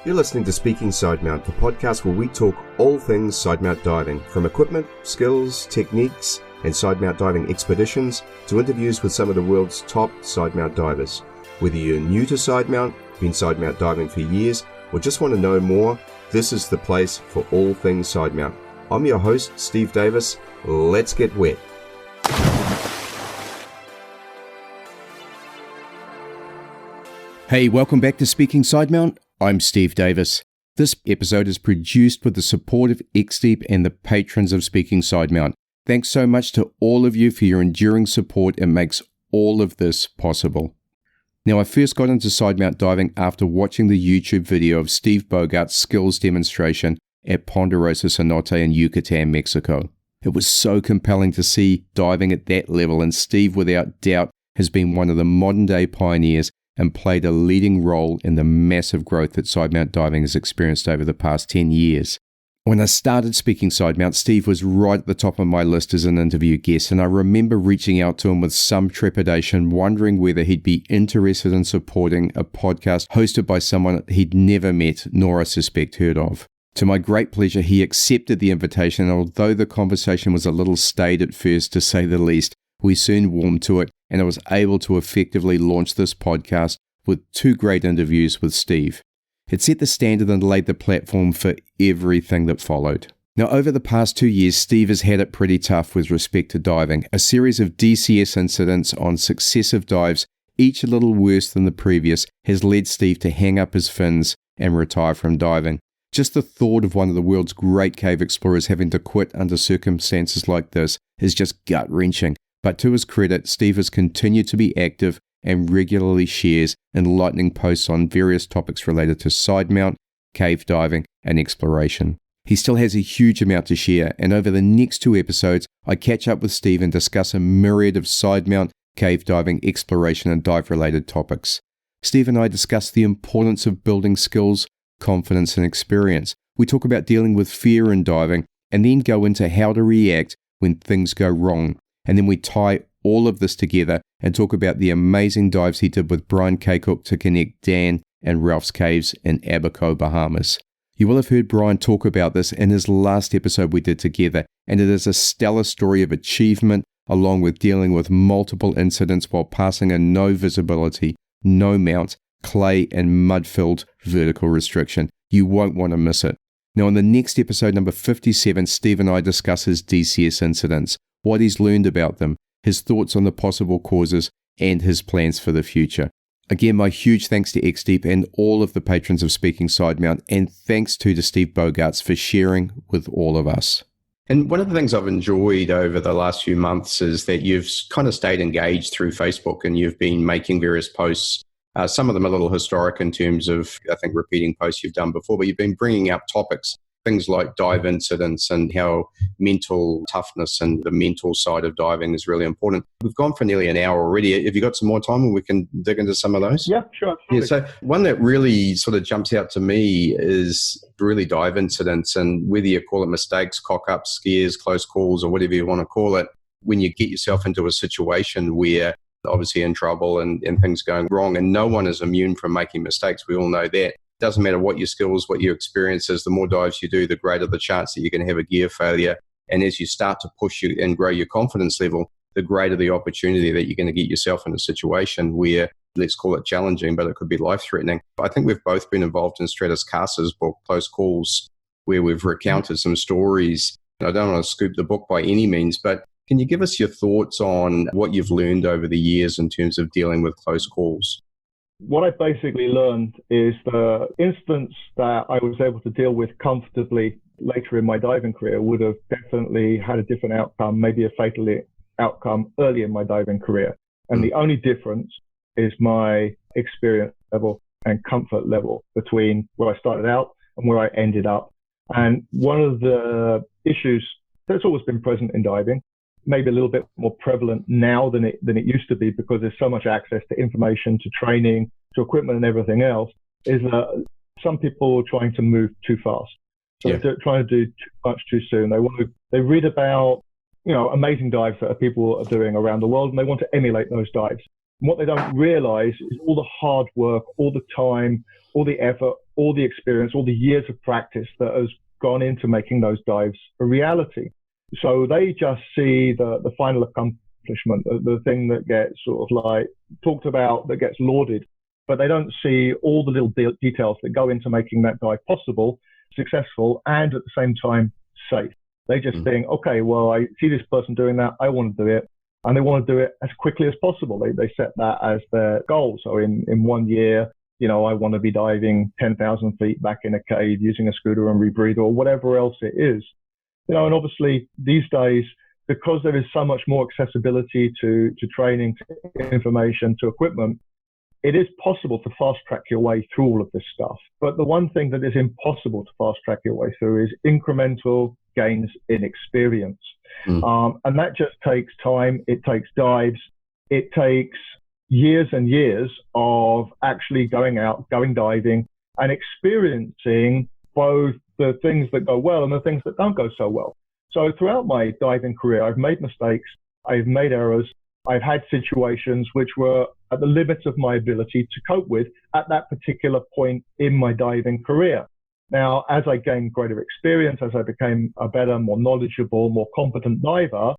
You're listening to Speaking Side Mount, the podcast where we talk all things side mount diving, from equipment, skills, techniques, and side mount diving expeditions to interviews with some of the world's top side mount divers. Whether you're new to side mount, been side mount diving for years, or just want to know more, this is the place for all things side mount. I'm your host, Steve Davis. Let's get wet. Hey, welcome back to Speaking Side Mount. I'm Steve Davis. This episode is produced with the support of X-Deep and the patrons of Speaking Side Mount. Thanks so much to all of you for your enduring support. It makes all of this possible. Now, I first got into side mount diving after watching the YouTube video of Steve Bogaerts' skills demonstration at Ponderosa Cenote in Yucatan, Mexico. It was so compelling to see diving at that level, and Steve, without doubt, has been one of the modern-day pioneers and played a leading role in the massive growth that side mount diving has experienced over the past 10 years. When I started Speaking Side Mount, Steve was right at the top of my list as an interview guest, and I remember reaching out to him with some trepidation, wondering whether he'd be interested in supporting a podcast hosted by someone he'd never met, nor I suspect heard of. To my great pleasure, he accepted the invitation, and although the conversation was a little staid at first, to say the least, we soon warmed to it, and I was able to effectively launch this podcast with 2 great interviews with Steve. It set the standard and laid the platform for everything that followed. Now, over the past 2 years, Steve has had it pretty tough with respect to diving. A series of DCS incidents on successive dives, each a little worse than the previous, has led Steve to hang up his fins and retire from diving. Just the thought of one of the world's great cave explorers having to quit under circumstances like this is just gut-wrenching. But to his credit, Steve has continued to be active and regularly shares enlightening posts on various topics related to side mount, cave diving, and exploration. He still has a huge amount to share, and over the next 2 episodes, I catch up with Steve and discuss a myriad of side mount, cave diving, exploration, and dive-related topics. Steve and I discuss the importance of building skills, confidence, and experience. We talk about dealing with fear in diving, and then go into how to react when things go wrong. And then we tie all of this together and talk about the amazing dives he did with Brian Caycook to connect Dan and Ralph's caves in Abaco, Bahamas. You will have heard Brian talk about this in his last episode we did together, and it is a stellar story of achievement along with dealing with multiple incidents while passing a no visibility, no mount, clay and mud-filled vertical restriction. You won't want to miss it. Now, in the next episode, number 57, Steve and I discuss his DCS incidents, what he's learned about them, his thoughts on the possible causes, and his plans for the future. Again, my huge thanks to X-Deep and all of the patrons of Speaking Side Mount, and thanks to Steve Bogaerts for sharing with all of us. And one of the things I've enjoyed over the last few months is that you've kind of stayed engaged through Facebook, and you've been making various posts. Some of them a little historic in terms of, I think, repeating posts you've done before, but you've been bringing up topics, things like dive incidents and how mental toughness and the mental side of diving is really important. We've gone for nearly an hour already. Have you got some more time and we can dig into some of those? Yeah, sure. Yeah, so one that really sort of jumps out to me is really dive incidents, and whether you call it mistakes, cock-ups, scares, close calls, or whatever you want to call it, when you get yourself into a situation where obviously in trouble and things going wrong, and no one is immune from making mistakes. We all know that. Doesn't matter what your skills, what your experience is, the more dives you do, the greater the chance that you're going to have a gear failure. And as you start to push you and grow your confidence level, the greater the opportunity that you're going to get yourself in a situation where, let's call it challenging, but it could be life-threatening. I think we've both been involved in Stratus Casa's book, Close Calls, where we've recounted some stories. I don't want to scoop the book by any means, but can you give us your thoughts on what you've learned over the years in terms of dealing with close calls? What I basically learned is the instance that I was able to deal with comfortably later in my diving career would have definitely had a different outcome, maybe a fatal outcome early in my diving career. And the only difference is my experience level and comfort level between where I started out and where I ended up. And one of the issues that's always been present in diving, maybe a little bit more prevalent now than it used to be, because there's so much access to information, to training, to equipment and everything else, is that some people are trying to move too fast. So they're trying to do too much too soon. They read about, amazing dives that people are doing around the world, and they want to emulate those dives. And what they don't realize is all the hard work, all the time, all the effort, all the experience, all the years of practice that has gone into making those dives a reality. So they just see the final accomplishment, the thing that gets sort of like talked about, that gets lauded, but they don't see all the little details that go into making that dive possible, successful, and at the same time safe. They just think, okay, well, I see this person doing that, I want to do it, and they want to do it as quickly as possible. They set that as their goal. So in 1 year, I want to be diving 10,000 feet back in a cave using a scooter and rebreather or whatever else it is. And obviously these days, because there is so much more accessibility to training, to information, to equipment, it is possible to fast track your way through all of this stuff. But the one thing that is impossible to fast track your way through is incremental gains in experience. And that just takes time. It takes dives. It takes years and years of actually going diving and experiencing both the things that go well and the things that don't go so well. So throughout my diving career, I've made mistakes, I've made errors, I've had situations which were at the limits of my ability to cope with at that particular point in my diving career. Now, as I gained greater experience, as I became a better, more knowledgeable, more competent diver,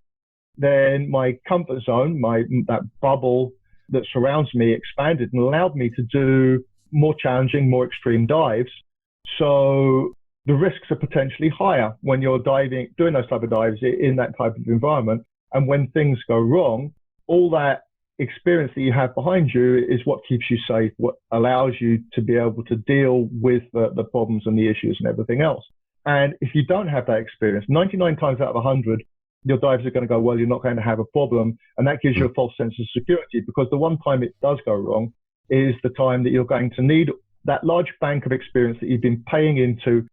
then my comfort zone, that bubble that surrounds me expanded and allowed me to do more challenging, more extreme dives. So the risks are potentially higher when you're doing those type of dives in that type of environment. And when things go wrong, all that experience that you have behind you is what keeps you safe, what allows you to be able to deal with the problems and the issues and everything else. And if you don't have that experience, 99 times out of 100, your dives are going to go well, you're not going to have a problem. And that gives you a false sense of security, because the one time it does go wrong is the time that you're going to need that large bank of experience that you've been paying into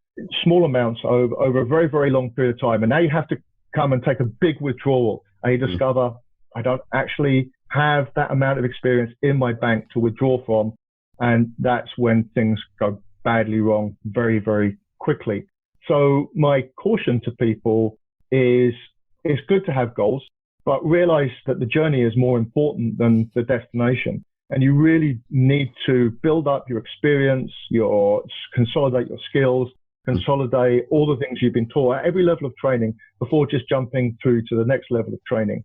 small amounts over a very, very long period of time. And now you have to come and take a big withdrawal, and you discover, I don't actually have that amount of experience in my bank to withdraw from. And that's when things go badly wrong very, very quickly. So my caution to people is, it's good to have goals, but realize that the journey is more important than the destination. And you really need to build up your experience, consolidate your skills, consolidate all the things you've been taught at every level of training before just jumping through to the next level of training.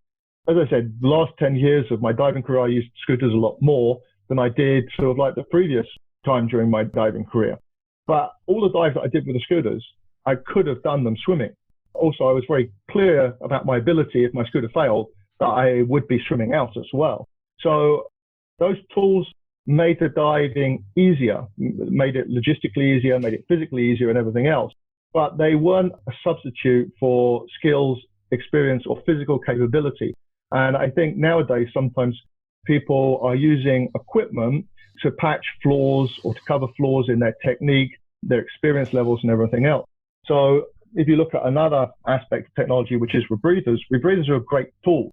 As I said, the last 10 years of my diving career, I used scooters a lot more than I did sort of like the previous time during my diving career. But all the dives that I did with the scooters, I could have done them swimming. Also, I was very clear about my ability, if my scooter failed, that I would be swimming out as well. So those tools made the diving easier, made it logistically easier, made it physically easier and everything else. But they weren't a substitute for skills, experience, or physical capability. And I think nowadays, sometimes people are using equipment to patch flaws or to cover flaws in their technique, their experience levels and everything else. So if you look at another aspect of technology, which is rebreathers are a great tool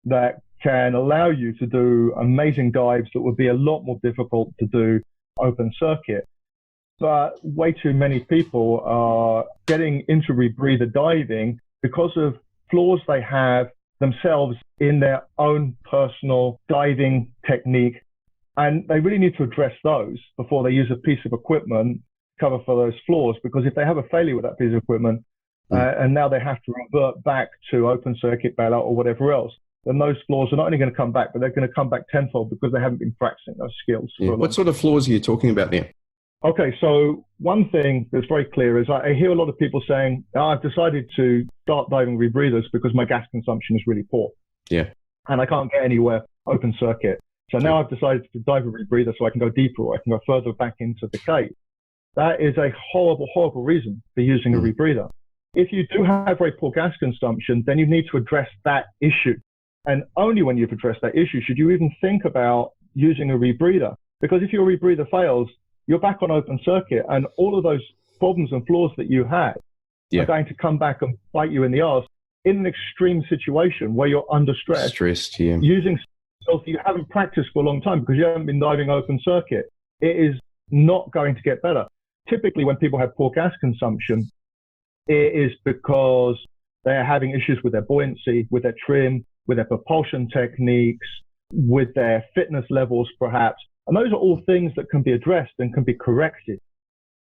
that can allow you to do amazing dives that would be a lot more difficult to do open circuit. But way too many people are getting into rebreather diving because of flaws they have themselves in their own personal diving technique. And they really need to address those before they use a piece of equipment to cover for those flaws. Because if they have a failure with that piece of equipment, and now they have to revert back to open circuit bailout or whatever else, then those flaws are not only going to come back, but they're going to come back tenfold because they haven't been practicing those skills. Yeah. What sort of flaws are you talking about there? Okay, so one thing that's very clear is I hear a lot of people saying, I've decided to start diving rebreathers because my gas consumption is really poor. Yeah. And I can't get anywhere open circuit. So now I've decided to dive a rebreather so I can go deeper or I can go further back into the cave. That is a horrible, horrible reason for using a rebreather. If you do have very poor gas consumption, then you need to address that issue. And only when you've addressed that issue should you even think about using a rebreather. Because if your rebreather fails, you're back on open circuit, and all of those problems and flaws that you had are going to come back and bite you in the arse in an extreme situation where you're under stress. Stressed, yeah. Using skills that you haven't practiced for a long time because you haven't been diving open circuit. It is not going to get better. Typically, when people have poor gas consumption, it is because they're having issues with their buoyancy, with their trim, with their propulsion techniques, with their fitness levels, perhaps. And those are all things that can be addressed and can be corrected.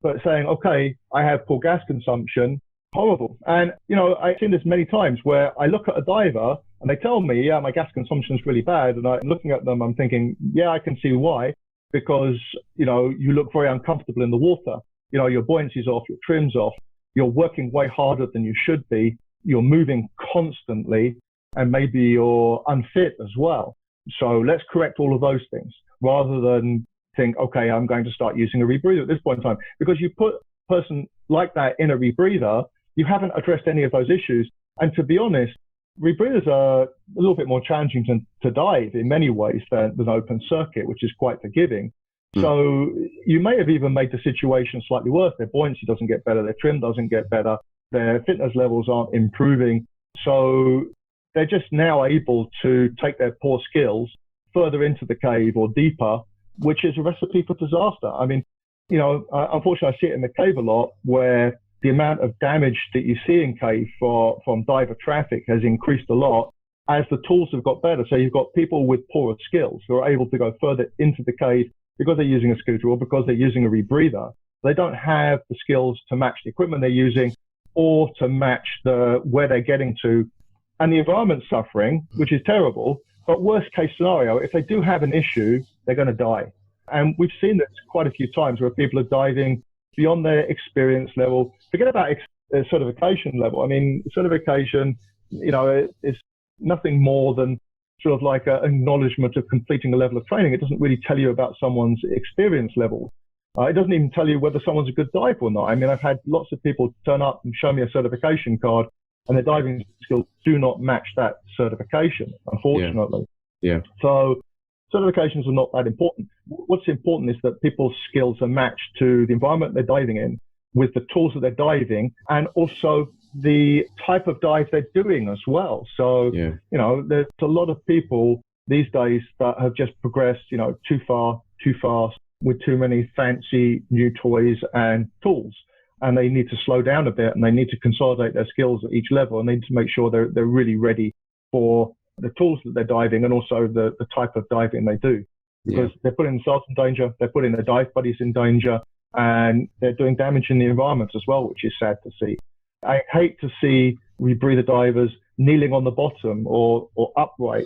but saying, okay, I have poor gas consumption, horrible. And, I've seen this many times where I look at a diver and they tell me, yeah, my gas consumption is really bad. And I'm looking at them, I'm thinking, yeah, I can see why, because, you look very uncomfortable in the water. Your buoyancy's off, your trim's off, you're working way harder than you should be, you're moving constantly, and maybe you're unfit as well. So let's correct all of those things rather than think, okay, I'm going to start using a rebreather at this point in time. Because you put a person like that in a rebreather, you haven't addressed any of those issues. And to be honest, rebreathers are a little bit more challenging to dive in many ways than open circuit, which is quite forgiving. So you may have even made the situation slightly worse. Their buoyancy doesn't get better, their trim doesn't get better, their fitness levels aren't improving. So they're just now able to take their poor skills further into the cave or deeper, which is a recipe for disaster. I mean, unfortunately, I see it in the cave a lot where the amount of damage that you see in cave from diver traffic has increased a lot as the tools have got better. So you've got people with poorer skills who are able to go further into the cave because they're using a scooter or because they're using a rebreather. They don't have the skills to match the equipment they're using or to match where they're getting to. And the environment's suffering, which is terrible. But worst case scenario, if they do have an issue, they're going to die. And we've seen this quite a few times where people are diving beyond their experience level. Forget about certification level. I mean, certification, is nothing more than sort of like an acknowledgement of completing a level of training. It doesn't really tell you about someone's experience level. It doesn't even tell you whether someone's a good diver or not. I mean, I've had lots of people turn up and show me a certification card, and their diving skills do not match that certification, unfortunately. Yeah. So certifications are not that important. What's important is that people's skills are matched to the environment they're diving in, with the tools that they're diving, and also the type of dive they're doing as well. So, there's a lot of people these days that have just progressed, too far, too fast, with too many fancy new toys and tools. And they need to slow down a bit, and they need to consolidate their skills at each level, and they need to make sure they're really ready for the tools that they're diving and also the type of diving they do. Because they're putting themselves in danger, they're putting their dive buddies in danger, and they're doing damage in the environment as well, which is sad to see. I hate to see rebreather divers kneeling on the bottom or upright,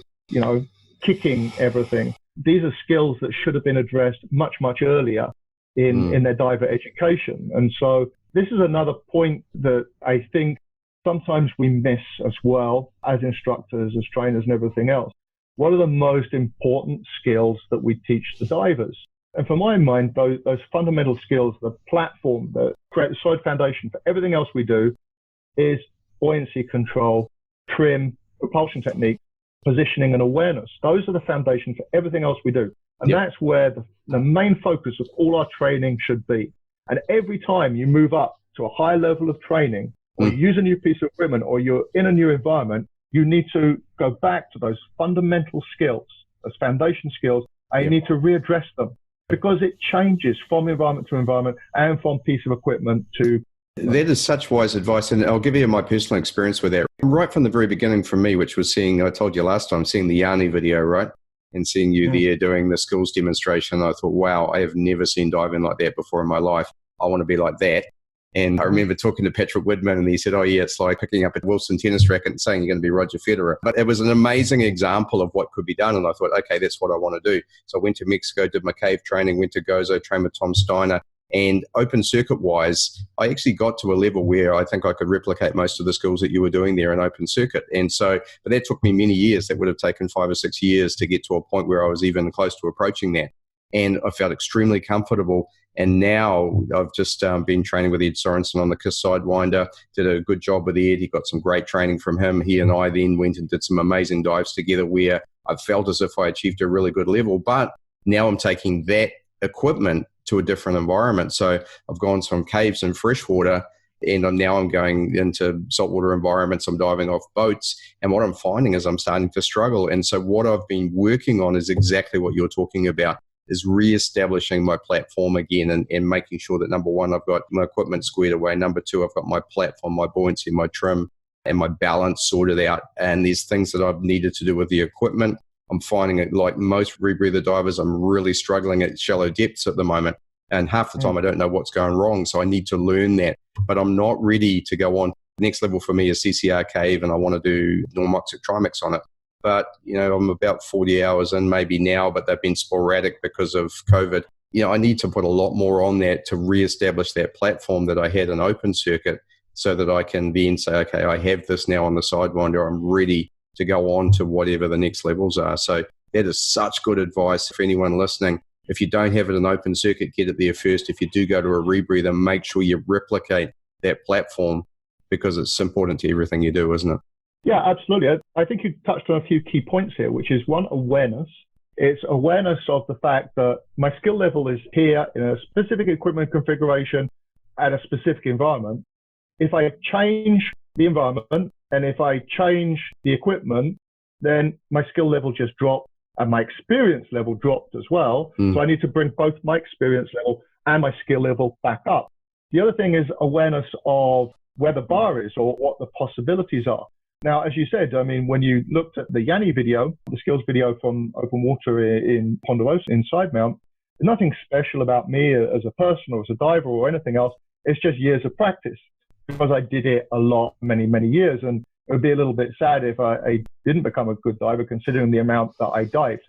kicking everything. These are skills that should have been addressed much, much earlier in their diver education. And so this is another point that I think sometimes we miss as well as instructors, as trainers and everything else. What are the most important skills that we teach the divers? And for my mind, those fundamental skills, the platform that create the solid foundation for everything else we do, is buoyancy control, trim, propulsion technique, positioning and awareness. Those are the foundation for everything else we do. And that's where the main focus of all our training should be. And every time you move up to a higher level of training, or you use a new piece of equipment, or you're in a new environment, you need to go back to those fundamental skills, those foundation skills, and you need to readdress them, because it changes from environment to environment and from piece of equipment to... That is such wise advice, and I'll give you my personal experience with that. Right from the very beginning for me, which was I told you last time, seeing the Yanni video, right? And seeing you there doing the skills demonstration, I thought, wow, I have never seen diving like that before in my life. I want to be like that. And I remember talking to Patrick Widman, and he said, oh yeah, it's like picking up a Wilson tennis racket and saying you're going to be Roger Federer. But it was an amazing example of what could be done. And I thought, okay, that's what I want to do. So I went to Mexico, did my cave training, went to Gozo, trained with Tom Steiner. And open circuit wise, I actually got to a level where I think I could replicate most of the skills that you were doing there in open circuit. And so, but that took me many years. That would have taken 5 or 6 years to get to a point where I was even close to approaching that. And I felt extremely comfortable. And now I've just been training with Ed Sorensen on the Kiss Sidewinder, did a good job with Ed. He got some great training from him. He and I then went and did some amazing dives together where I felt as if I achieved a really good level. But now I'm taking that equipment to a different environment. So I've gone from caves and freshwater, and I'm going into saltwater environments. I'm diving off boats. And what I'm finding is I'm starting to struggle. And so what I've been working on is exactly what you're talking about, is reestablishing my platform again and making sure that, number one, I've got my equipment squared away. Number two, I've got my platform, my buoyancy, my trim, and my balance sorted out. And there's things that I've needed to do with the equipment. I'm finding it like most rebreather divers, I'm really struggling at shallow depths at the moment. And half the time I don't know what's going wrong. So I need to learn that. But I'm not ready to go on. Next level for me is CCR cave, and I want to do normoxic trimix on it. But, I'm about 40 hours in maybe now, but they've been sporadic because of COVID. I need to put a lot more on that to reestablish that platform that I had in open circuit so that I can then say, okay, I have this now on the Sidewinder. I'm ready to go on to whatever the next levels are. So that is such good advice for anyone listening. If you don't have it in open circuit, get it there first. If you do go to a rebreather, make sure you replicate that platform because it's important to everything you do, isn't it? Yeah, absolutely. I think you touched on a few key points here, which is one, awareness. It's awareness of the fact that my skill level is here in a specific equipment configuration at a specific environment. If I change the environment and if I change the equipment, then my skill level just dropped and my experience level dropped as well. So I need to bring both my experience level and my skill level back up. The other thing is awareness of where the bar is or what the possibilities are. Now, as you said, when you looked at the Yanni video, the skills video from open water in Ponderosa in side mount, there's nothing special about me as a person or as a diver or anything else. It's just years of practice because I did it a lot, many, many years. And it would be a little bit sad if I didn't become a good diver considering the amount that I dived.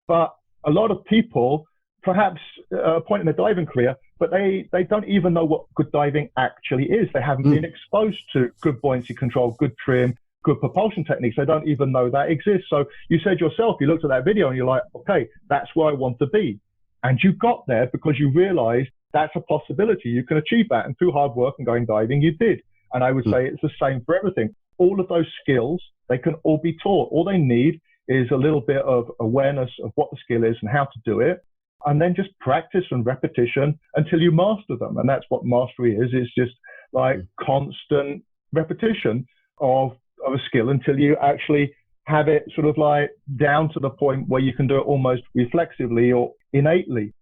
But a lot of people, perhaps a point in their diving career, but they don't even know what good diving actually is. They haven't been exposed to good buoyancy control, good trim, good propulsion techniques. They don't even know that exists. So you said yourself, you looked at that video and you're like, okay, that's where I want to be. And you got there because you realized that's a possibility. You can achieve that. And through hard work and going diving, you did. And I would say it's the same for everything. All of those skills, they can all be taught. All they need is a little bit of awareness of what the skill is and how to do it. And then just practice and repetition until you master them. And that's what mastery is. It's just like constant repetition of a skill until you actually have it sort of like down to the point where you can do it almost reflexively or innately.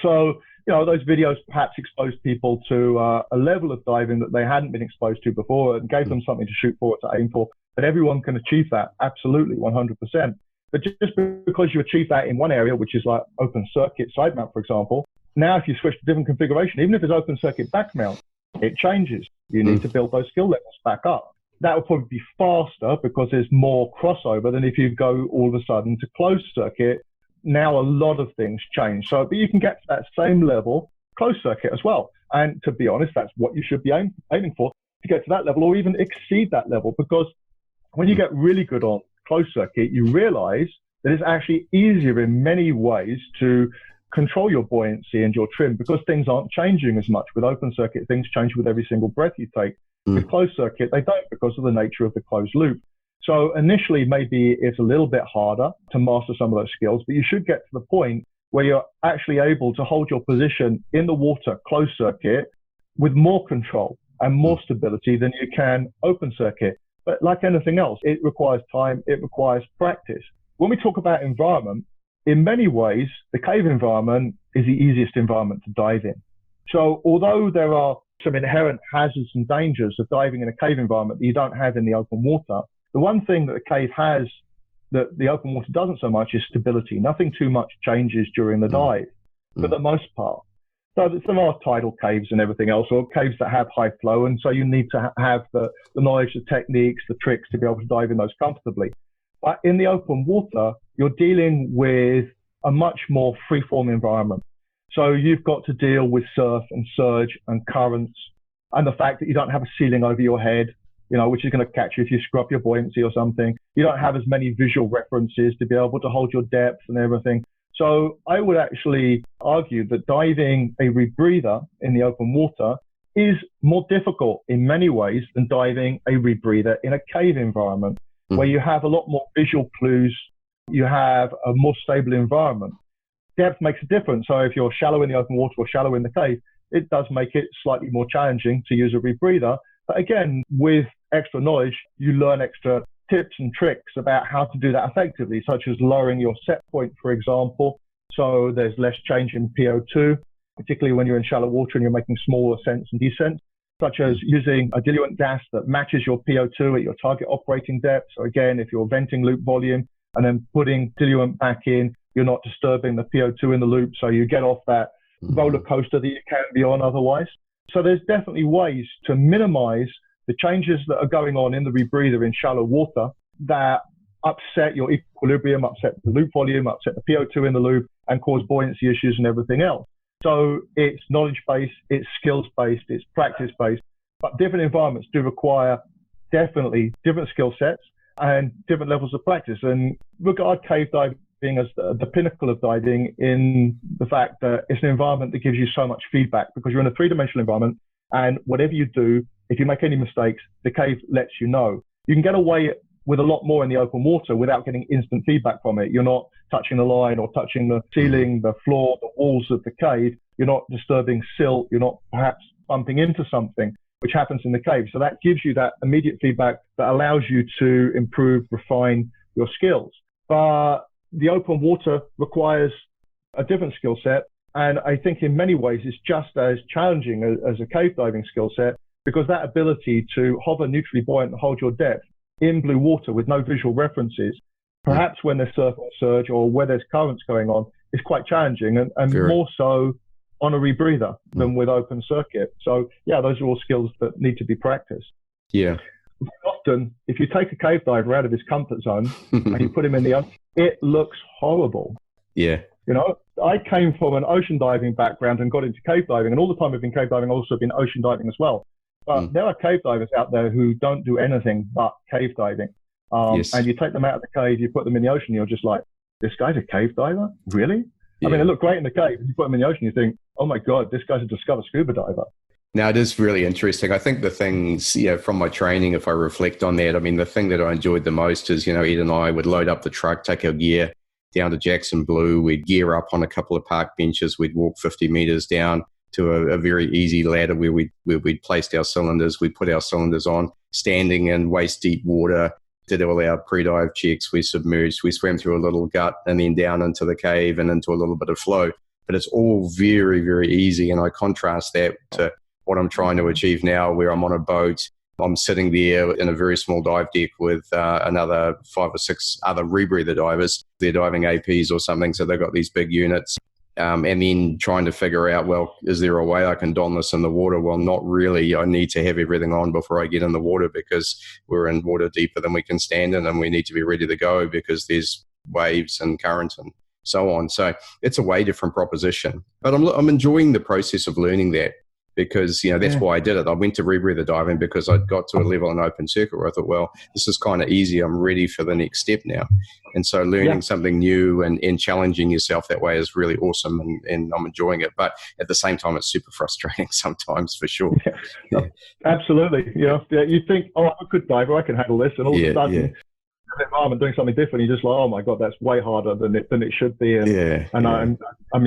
So, those videos perhaps exposed people to a level of diving that they hadn't been exposed to before and gave them something to shoot for, to aim for. But everyone can achieve that, absolutely, 100%. But just because you achieve that in one area, which is like open circuit side mount, for example, now if you switch to different configuration, even if it's open circuit back mount, it changes. You need to build those skill levels back up. That will probably be faster because there's more crossover than if you go all of a sudden to closed circuit. Now a lot of things change. So, but you can get to that same level, closed circuit as well. And to be honest, that's what you should be aiming for, to get to that level or even exceed that level. Because when you get really good on closed circuit, you realize that it's actually easier in many ways to control your buoyancy and your trim because things aren't changing as much. With open circuit, things change with every single breath you take. With closed circuit, they don't because of the nature of the closed loop. So initially, maybe it's a little bit harder to master some of those skills, but you should get to the point where you're actually able to hold your position in the water, closed circuit, with more control and more stability than you can open circuit. But like anything else, it requires time, it requires practice. When we talk about environment, in many ways, the cave environment is the easiest environment to dive in. So although there are some inherent hazards and dangers of diving in a cave environment that you don't have in the open water, the one thing that the cave has that the open water doesn't so much is stability. Nothing too much changes during the dive for the most part. So there are tidal caves and everything else, or caves that have high flow, and so you need to have the knowledge, the techniques, the tricks to be able to dive in those comfortably. But in the open water, you're dealing with a much more free-form environment. So you've got to deal with surf and surge and currents and the fact that you don't have a ceiling over your head, which is going to catch you if you screw up your buoyancy or something. You don't have as many visual references to be able to hold your depth and everything. So I would actually argue that diving a rebreather in the open water is more difficult in many ways than diving a rebreather in a cave environment where you have a lot more visual clues. You have a more stable environment. Depth makes a difference. So if you're shallow in the open water or shallow in the cave, it does make it slightly more challenging to use a rebreather. But again, with extra knowledge, you learn extra tips and tricks about how to do that effectively, such as lowering your set point, for example. So there's less change in PO2, particularly when you're in shallow water and you're making small ascents and descents, such as using a diluent gas that matches your PO2 at your target operating depth. So again, if you're venting loop volume and then putting diluent back in, you're not disturbing the PO2 in the loop. So you get off that roller coaster that you can be on otherwise. So there's definitely ways to minimize the changes that are going on in the rebreather in shallow water that upset your equilibrium, upset the loop volume, upset the PO2 in the loop, and cause buoyancy issues and everything else. So it's knowledge-based, it's skills-based, it's practice-based, but different environments do require definitely different skill sets and different levels of practice. And regard cave diving as the pinnacle of diving in the fact that it's an environment that gives you so much feedback because you're in a three-dimensional environment, and whatever you do, if you make any mistakes, the cave lets you know. You can get away with a lot more in the open water without getting instant feedback from it. You're not touching the line or touching the ceiling, the floor, the walls of the cave. You're not disturbing silt. You're not perhaps bumping into something, which happens in the cave. So that gives you that immediate feedback that allows you to improve, refine your skills. But the open water requires a different skill set. And I think in many ways it's just as challenging as a cave diving skill set, because that ability to hover neutrally buoyant and hold your depth in blue water with no visual references, perhaps when there's surf or surge or where there's currents going on, is quite challenging, and more so on a rebreather than with open circuit. So yeah, those are all skills that need to be practiced. Yeah. Often, if you take a cave diver out of his comfort zone and you put him in the ocean, it looks horrible. Yeah. You know, I came from an ocean diving background and got into cave diving, and all the time I've been cave diving, I've also been ocean diving as well. But there are cave divers out there who don't do anything but cave diving. Yes. And you take them out of the cave, you put them in the ocean, you're just like, this guy's a cave diver? Really? Yeah. I mean, they look great in the cave. You put them in the ocean, you think, oh my God, this guy's a discovered scuba diver. Now, it is really interesting. I think the things, from my training, if I reflect on that, I mean, the thing that I enjoyed the most is, Ed and I would load up the truck, take our gear down to Jackson Blue. We'd gear up on a couple of park benches. We'd walk 50 meters down to a very easy ladder where we'd placed our cylinders. We put our cylinders on, standing in waist deep water, did all our pre-dive checks. We submerged, we swam through a little gut and then down into the cave and into a little bit of flow. But it's all very, very easy. And I contrast that to what I'm trying to achieve now, where I'm on a boat. I'm sitting there in a very small dive deck with another 5 or 6 other rebreather divers. They're diving APs or something, so they've got these big units. And then trying to figure out, well, is there a way I can don this in the water? Well, not really. I need to have everything on before I get in the water, because we're in water deeper than we can stand in, and we need to be ready to go because there's waves and current and so on. So it's a way different proposition. But I'm enjoying the process of learning that, because, that's why I did it. I went to rebreather diving because I'd got to a level in open circuit where I thought, well, this is kind of easy. I'm ready for the next step now. And so learning something new and challenging yourself that way is really awesome, and I'm enjoying it. But at the same time, it's super frustrating sometimes, for sure. Yeah. Absolutely. You think, oh, I'm a good diver, I can handle this. And all of a sudden, the environment doing something different, you're just like, oh my God, that's way harder than it should be. And I'm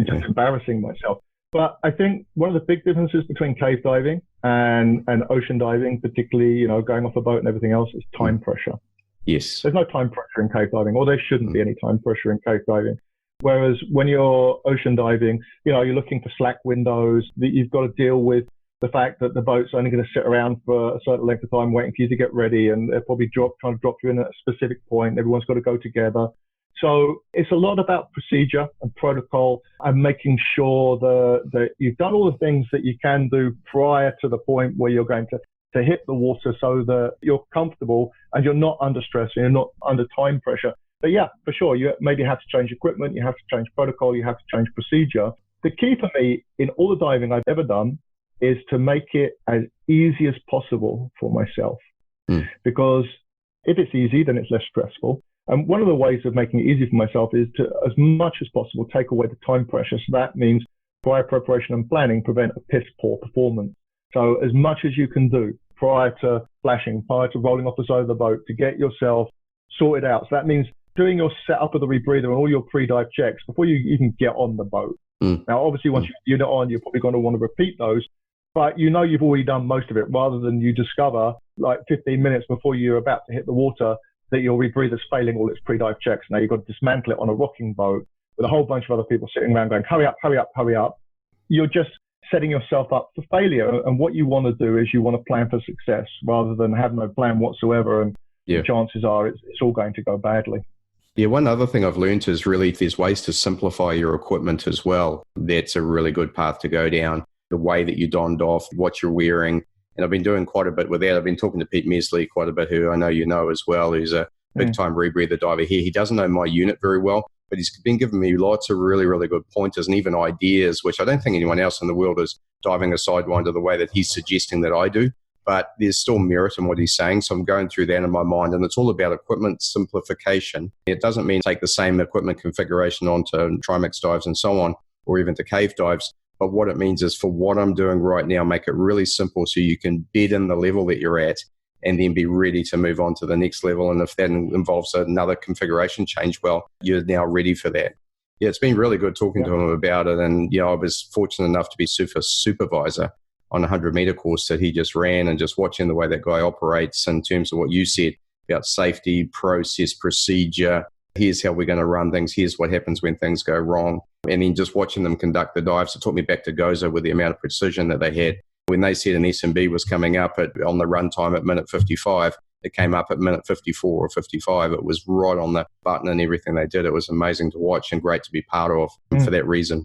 just embarrassing myself. But I think one of the big differences between cave diving and ocean diving, particularly, going off a boat and everything else, is time pressure. Yes. There's no time pressure in cave diving, or there shouldn't be any time pressure in cave diving. Whereas when you're ocean diving, you're looking for slack windows, that you've got to deal with the fact that the boat's only going to sit around for a certain length of time waiting for you to get ready, and they're probably trying to drop you in at a specific point. Everyone's got to go together. So it's a lot about procedure and protocol and making sure that you've done all the things that you can do prior to the point where you're going to hit the water, so that you're comfortable and you're not under stress and you're not under time pressure. But yeah, for sure, you maybe have to change equipment, you have to change protocol, you have to change procedure. The key for me in all the diving I've ever done is to make it as easy as possible for myself. Because if it's easy, then it's less stressful. And one of the ways of making it easy for myself is to, as much as possible, take away the time pressure. So that means prior preparation and planning prevent a piss poor performance. So as much as you can do prior to splashing, prior to rolling off the side of the boat, to get yourself sorted out. So that means doing your setup of the rebreather and all your pre-dive checks before you even get on the boat. Now, obviously, once you're on, you're probably going to want to repeat those. But you've already done most of it, rather than you discover like 15 minutes before you're about to hit the water that your rebreather's failing all its pre-dive checks. Now you've got to dismantle it on a rocking boat with a whole bunch of other people sitting around going, hurry up, hurry up, hurry up. You're just setting yourself up for failure. And what you want to do is you want to plan for success rather than have no plan whatsoever. And the chances are it's all going to go badly. Yeah, one other thing I've learned is really there's ways to simplify your equipment as well. That's a really good path to go down. The way that you donned off, what you're wearing. And I've been doing quite a bit with that. I've been talking to Pete Mesley quite a bit, who I know you know as well, who's a big-time rebreather diver here. He doesn't know my unit very well, but he's been giving me lots of really, really good pointers and even ideas, which I don't think anyone else in the world is diving a sidewinder the way that he's suggesting that I do. But there's still merit in what he's saying. So I'm going through that in my mind, and it's all about equipment simplification. It doesn't mean take the same equipment configuration onto trimix dives and so on, or even to cave dives. But what it means is for what I'm doing right now, make it really simple so you can bed in the level that you're at and then be ready to move on to the next level. And if that involves another configuration change, well, you're now ready for that. Yeah, it's been really good talking to him about it. And, I was fortunate enough to be supervisor on a 100-meter course that he just ran, and just watching the way that guy operates in terms of what you said about safety, process, procedure. Here's how we're going to run things. Here's what happens when things go wrong. And then just watching them conduct the dives, it took me back to Gozo with the amount of precision that they had. When they said an S&B was coming up on the run time at minute 55, it came up at minute 54 or 55. It was right on the button and everything they did. It was amazing to watch and great to be part of for that reason.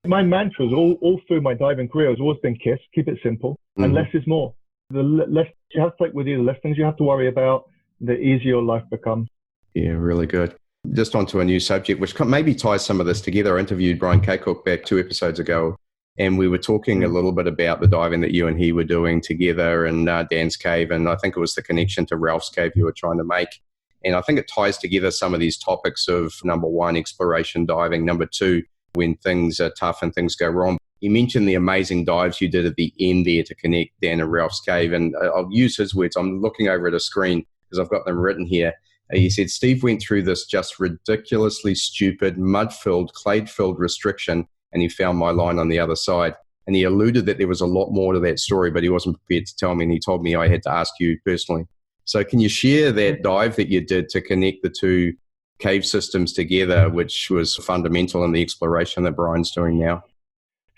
My mantras all through my diving career has always been KISS, keep it simple, and less is more. The less you have to take with you, the less things you have to worry about, the easier your life becomes. Yeah, really good. Just onto a new subject, which maybe ties some of this together. I interviewed Brian Kaycock back 2 episodes ago, and we were talking a little bit about the diving that you and he were doing together in Dan's cave, and I think it was the connection to Ralph's cave you were trying to make. And I think it ties together some of these topics of, number one, exploration diving, number two, when things are tough and things go wrong. You mentioned the amazing dives you did at the end there to connect Dan and Ralph's cave, and I'll use his words. I'm looking over at a screen because I've got them written here. He said, Steve went through this just ridiculously stupid, mud-filled, clay-filled restriction, and he found my line on the other side. And he alluded that there was a lot more to that story, but he wasn't prepared to tell me, and he told me I had to ask you personally. So can you share that dive that you did to connect the two cave systems together, which was fundamental in the exploration that Brian's doing now?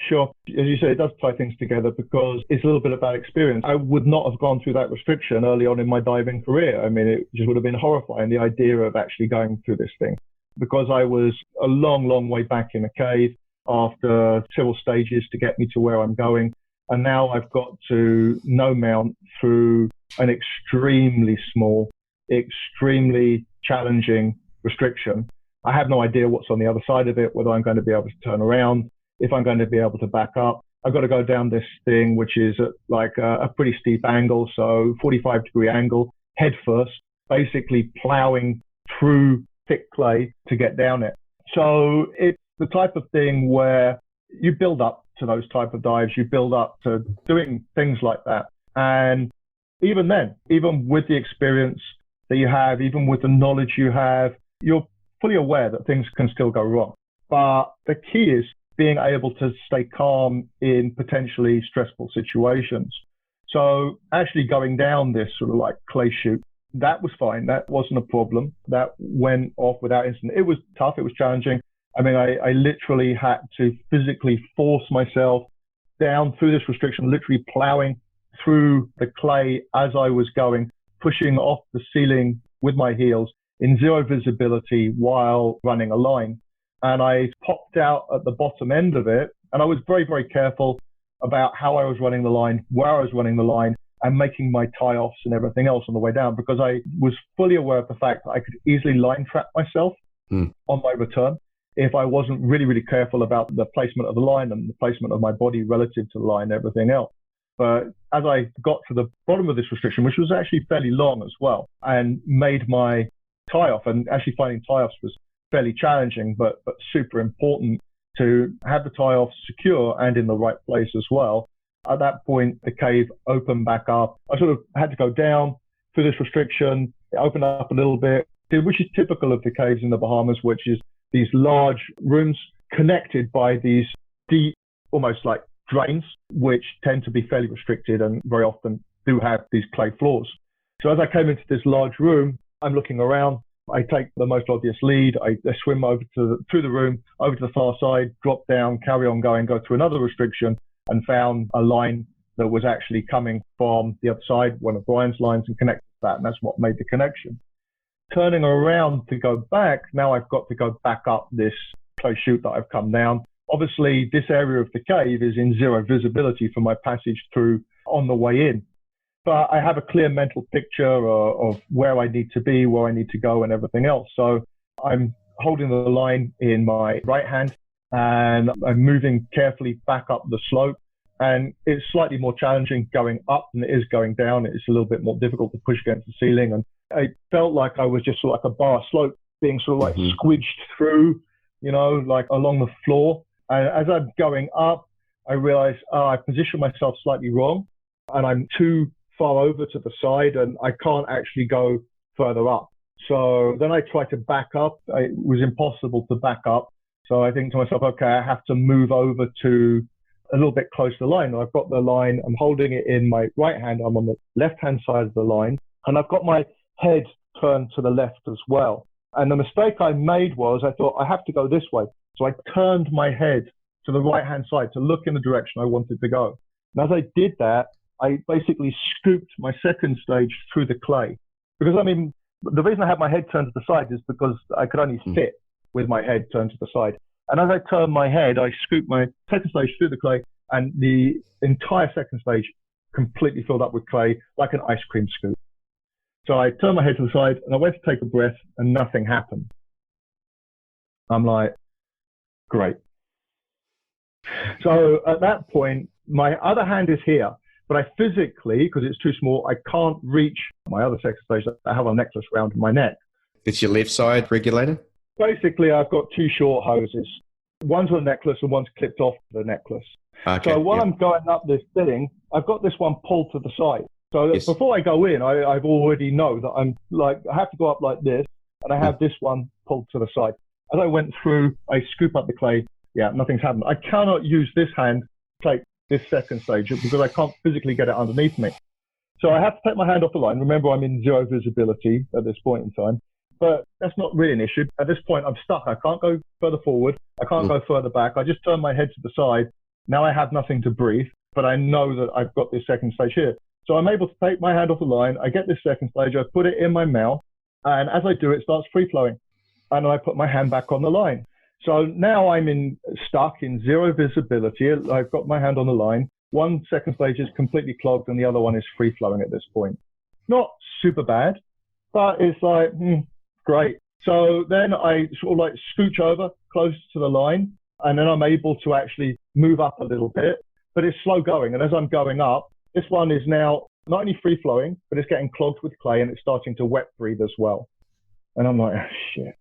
Sure. As you say, it does tie things together because it's a little bit about experience. I would not have gone through that restriction early on in my diving career. I mean, it just would have been horrifying, the idea of actually going through this thing, because I was a long, long way back in a cave after several stages to get me to where I'm going. And now I've got to no mount through an extremely small, extremely challenging restriction. I have no idea what's on the other side of it, whether I'm going to be able to turn around, if I'm going to be able to back up. I've got to go down this thing, which is at like a pretty steep angle, so 45-degree angle, head first, basically plowing through thick clay to get down it. So it's the type of thing where you build up to those type of dives, you build up to doing things like that. And even then, even with the experience that you have, even with the knowledge you have, you're fully aware that things can still go wrong. But the key is being able to stay calm in potentially stressful situations. So actually going down this sort of like clay chute, that was fine. That wasn't a problem. That went off without incident. It was tough. It was challenging. I mean, I literally had to physically force myself down through this restriction, literally plowing through the clay as I was going, pushing off the ceiling with my heels in zero visibility while running a line. And I popped out at the bottom end of it. And I was very, very careful about how I was running the line, where I was running the line, and making my tie-offs and everything else on the way down, because I was fully aware of the fact that I could easily line trap myself on my return if I wasn't really, really careful about the placement of the line and the placement of my body relative to the line and everything else. But as I got to the bottom of this restriction, which was actually fairly long as well, and made my tie-off, and actually finding tie-offs was fairly challenging, but super important to have the tie-off secure and in the right place as well. At that point, the cave opened back up. I sort of had to go down through this restriction. It opened up a little bit, which is typical of the caves in the Bahamas, which is these large rooms connected by these deep, almost like drains, which tend to be fairly restricted and very often do have these clay floors. So as I came into this large room, I'm looking around. I take the most obvious lead. I swim over through the room, over to the far side, drop down, carry on going, go through another restriction, and found a line that was actually coming from the other side, one of Brian's lines, and connected that. And that's what made the connection. turning around to go back, now I've got to go back up this clay chute that I've come down. Obviously, this area of the cave is in zero visibility for my passage through on the way in. But I have a clear mental picture of where I need to be, where I need to go, and everything else. So I'm holding the line in my right hand, and I'm moving carefully back up the slope. And it's slightly more challenging going up than it is going down. It's a little bit more difficult to push against the ceiling. And I felt like I was just sort of like a bar slope being sort of like squidged through, you know, like along the floor. And as I'm going up, I realized I positioned myself slightly wrong, and I'm too far over to the side, and I can't actually go further up. So then I tried to back up. It was impossible to back up. So I think to myself, okay, I have to move over to a little bit close to the line. I've got the line, I'm holding it in my right hand. I'm on the left-hand side of the line, and I've got my head turned to the left as well. And the mistake I made was I thought I have to go this way. So I turned my head to the right-hand side to look in the direction I wanted to go. And as I did that, I basically scooped my second stage through the clay. Because, I mean, the reason I had my head turned to the side is because I could only fit with my head turned to the side. And as I turned my head, I scooped my second stage through the clay, and the entire second stage completely filled up with clay, like an ice cream scoop. So I turned my head to the side, and I went to take a breath, and nothing happened. I'm like, great. So at that point, my other hand is here, but I physically, because it's too small, I can't reach my other second stage. I have a necklace around my neck. It's your left side regulator? Basically, I've got two short hoses. One's on a necklace and one's clipped off the necklace. Okay, so while I'm going up this thing, I've got this one pulled to the side. So before I go in, I've already know that I'm like, I have to go up like this, and I have this one pulled to the side. As I went through, I scoop up the clay. Yeah, nothing's happened. I cannot use this hand to take this second stage because I can't physically get it underneath me. So I have to take my hand off the line. Remember, I'm in zero visibility at this point in time, but that's not really an issue. At this point, I'm stuck. I can't go further forward. I can't go further back. I just turn my head to the side. Now I have nothing to breathe, but I know that I've got this second stage here. So I'm able to take my hand off the line. I get this second stage. I put it in my mouth. And as I do, it starts free flowing. And I put my hand back on the line. So now I'm stuck in zero visibility. I've got my hand on the line. One second stage is completely clogged and the other one is free flowing at this point. Not super bad, but it's like, great. So then I sort of like scooch over close to the line, and then I'm able to actually move up a little bit, but it's slow going. And as I'm going up, this one is now not only free flowing, but it's getting clogged with clay and it's starting to wet breathe as well. And I'm like, oh, shit,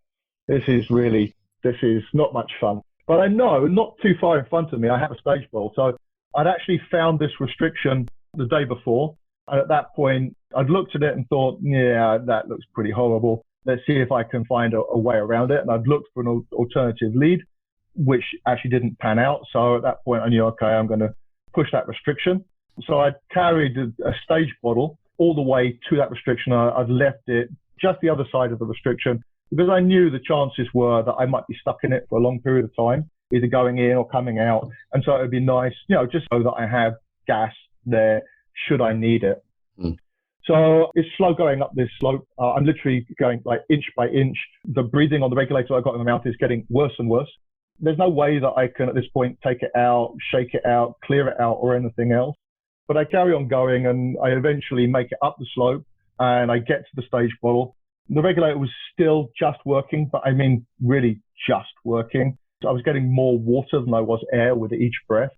this is not much fun. But I know not too far in front of me, I have a stage ball. So I'd actually found this restriction the day before. And at that point, I'd looked at it and thought, yeah, that looks pretty horrible. Let's see if I can find a way around it. And I'd looked for an alternative lead, which actually didn't pan out. So at that point, I knew, okay, I'm going to push that restriction. So I carried a stage bottle all the way to that restriction. I'd left it just the other side of the restriction because I knew the chances were that I might be stuck in it for a long period of time, either going in or coming out. And so it would be nice, just so that I have gas there should I need it. So it's slow going up this slope. I'm literally going like inch by inch. The breathing on the regulator I got in my mouth is getting worse and worse. There's no way that I can at this point take it out, shake it out, clear it out or anything else. But I carry on going and I eventually make it up the slope and I get to the stage bottle. The regulator was still just working, but I mean really just working. So I was getting more water than I was air with each breath.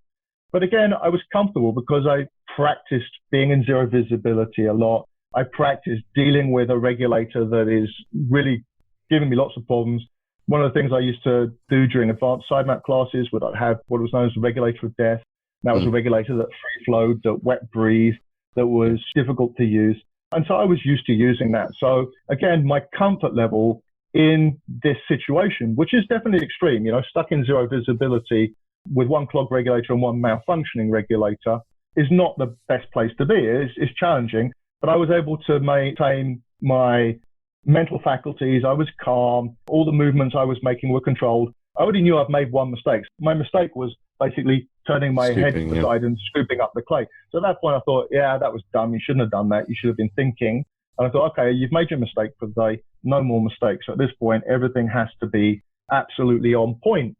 But again, I was comfortable because I practiced being in zero visibility a lot. I practiced dealing with a regulator that is really giving me lots of problems. One of the things I used to do during advanced side mount classes would I'd have what was known as the regulator of death. That was a regulator that free flowed, that wet breathed, that was difficult to use. And so I was used to using that. So again, my comfort level in this situation, which is definitely extreme, stuck in zero visibility with one clogged regulator and one malfunctioning regulator is not the best place to be. It's challenging, but I was able to maintain my mental faculties. I was calm. All the movements I was making were controlled. I already knew I'd made one mistake. My mistake was basically turning my head to the side and scooping up the clay. So at that point, I thought, yeah, that was dumb. You shouldn't have done that. You should have been thinking And I thought, okay, you've made your mistake for the day, no more mistakes. So at this point, everything has to be absolutely on point.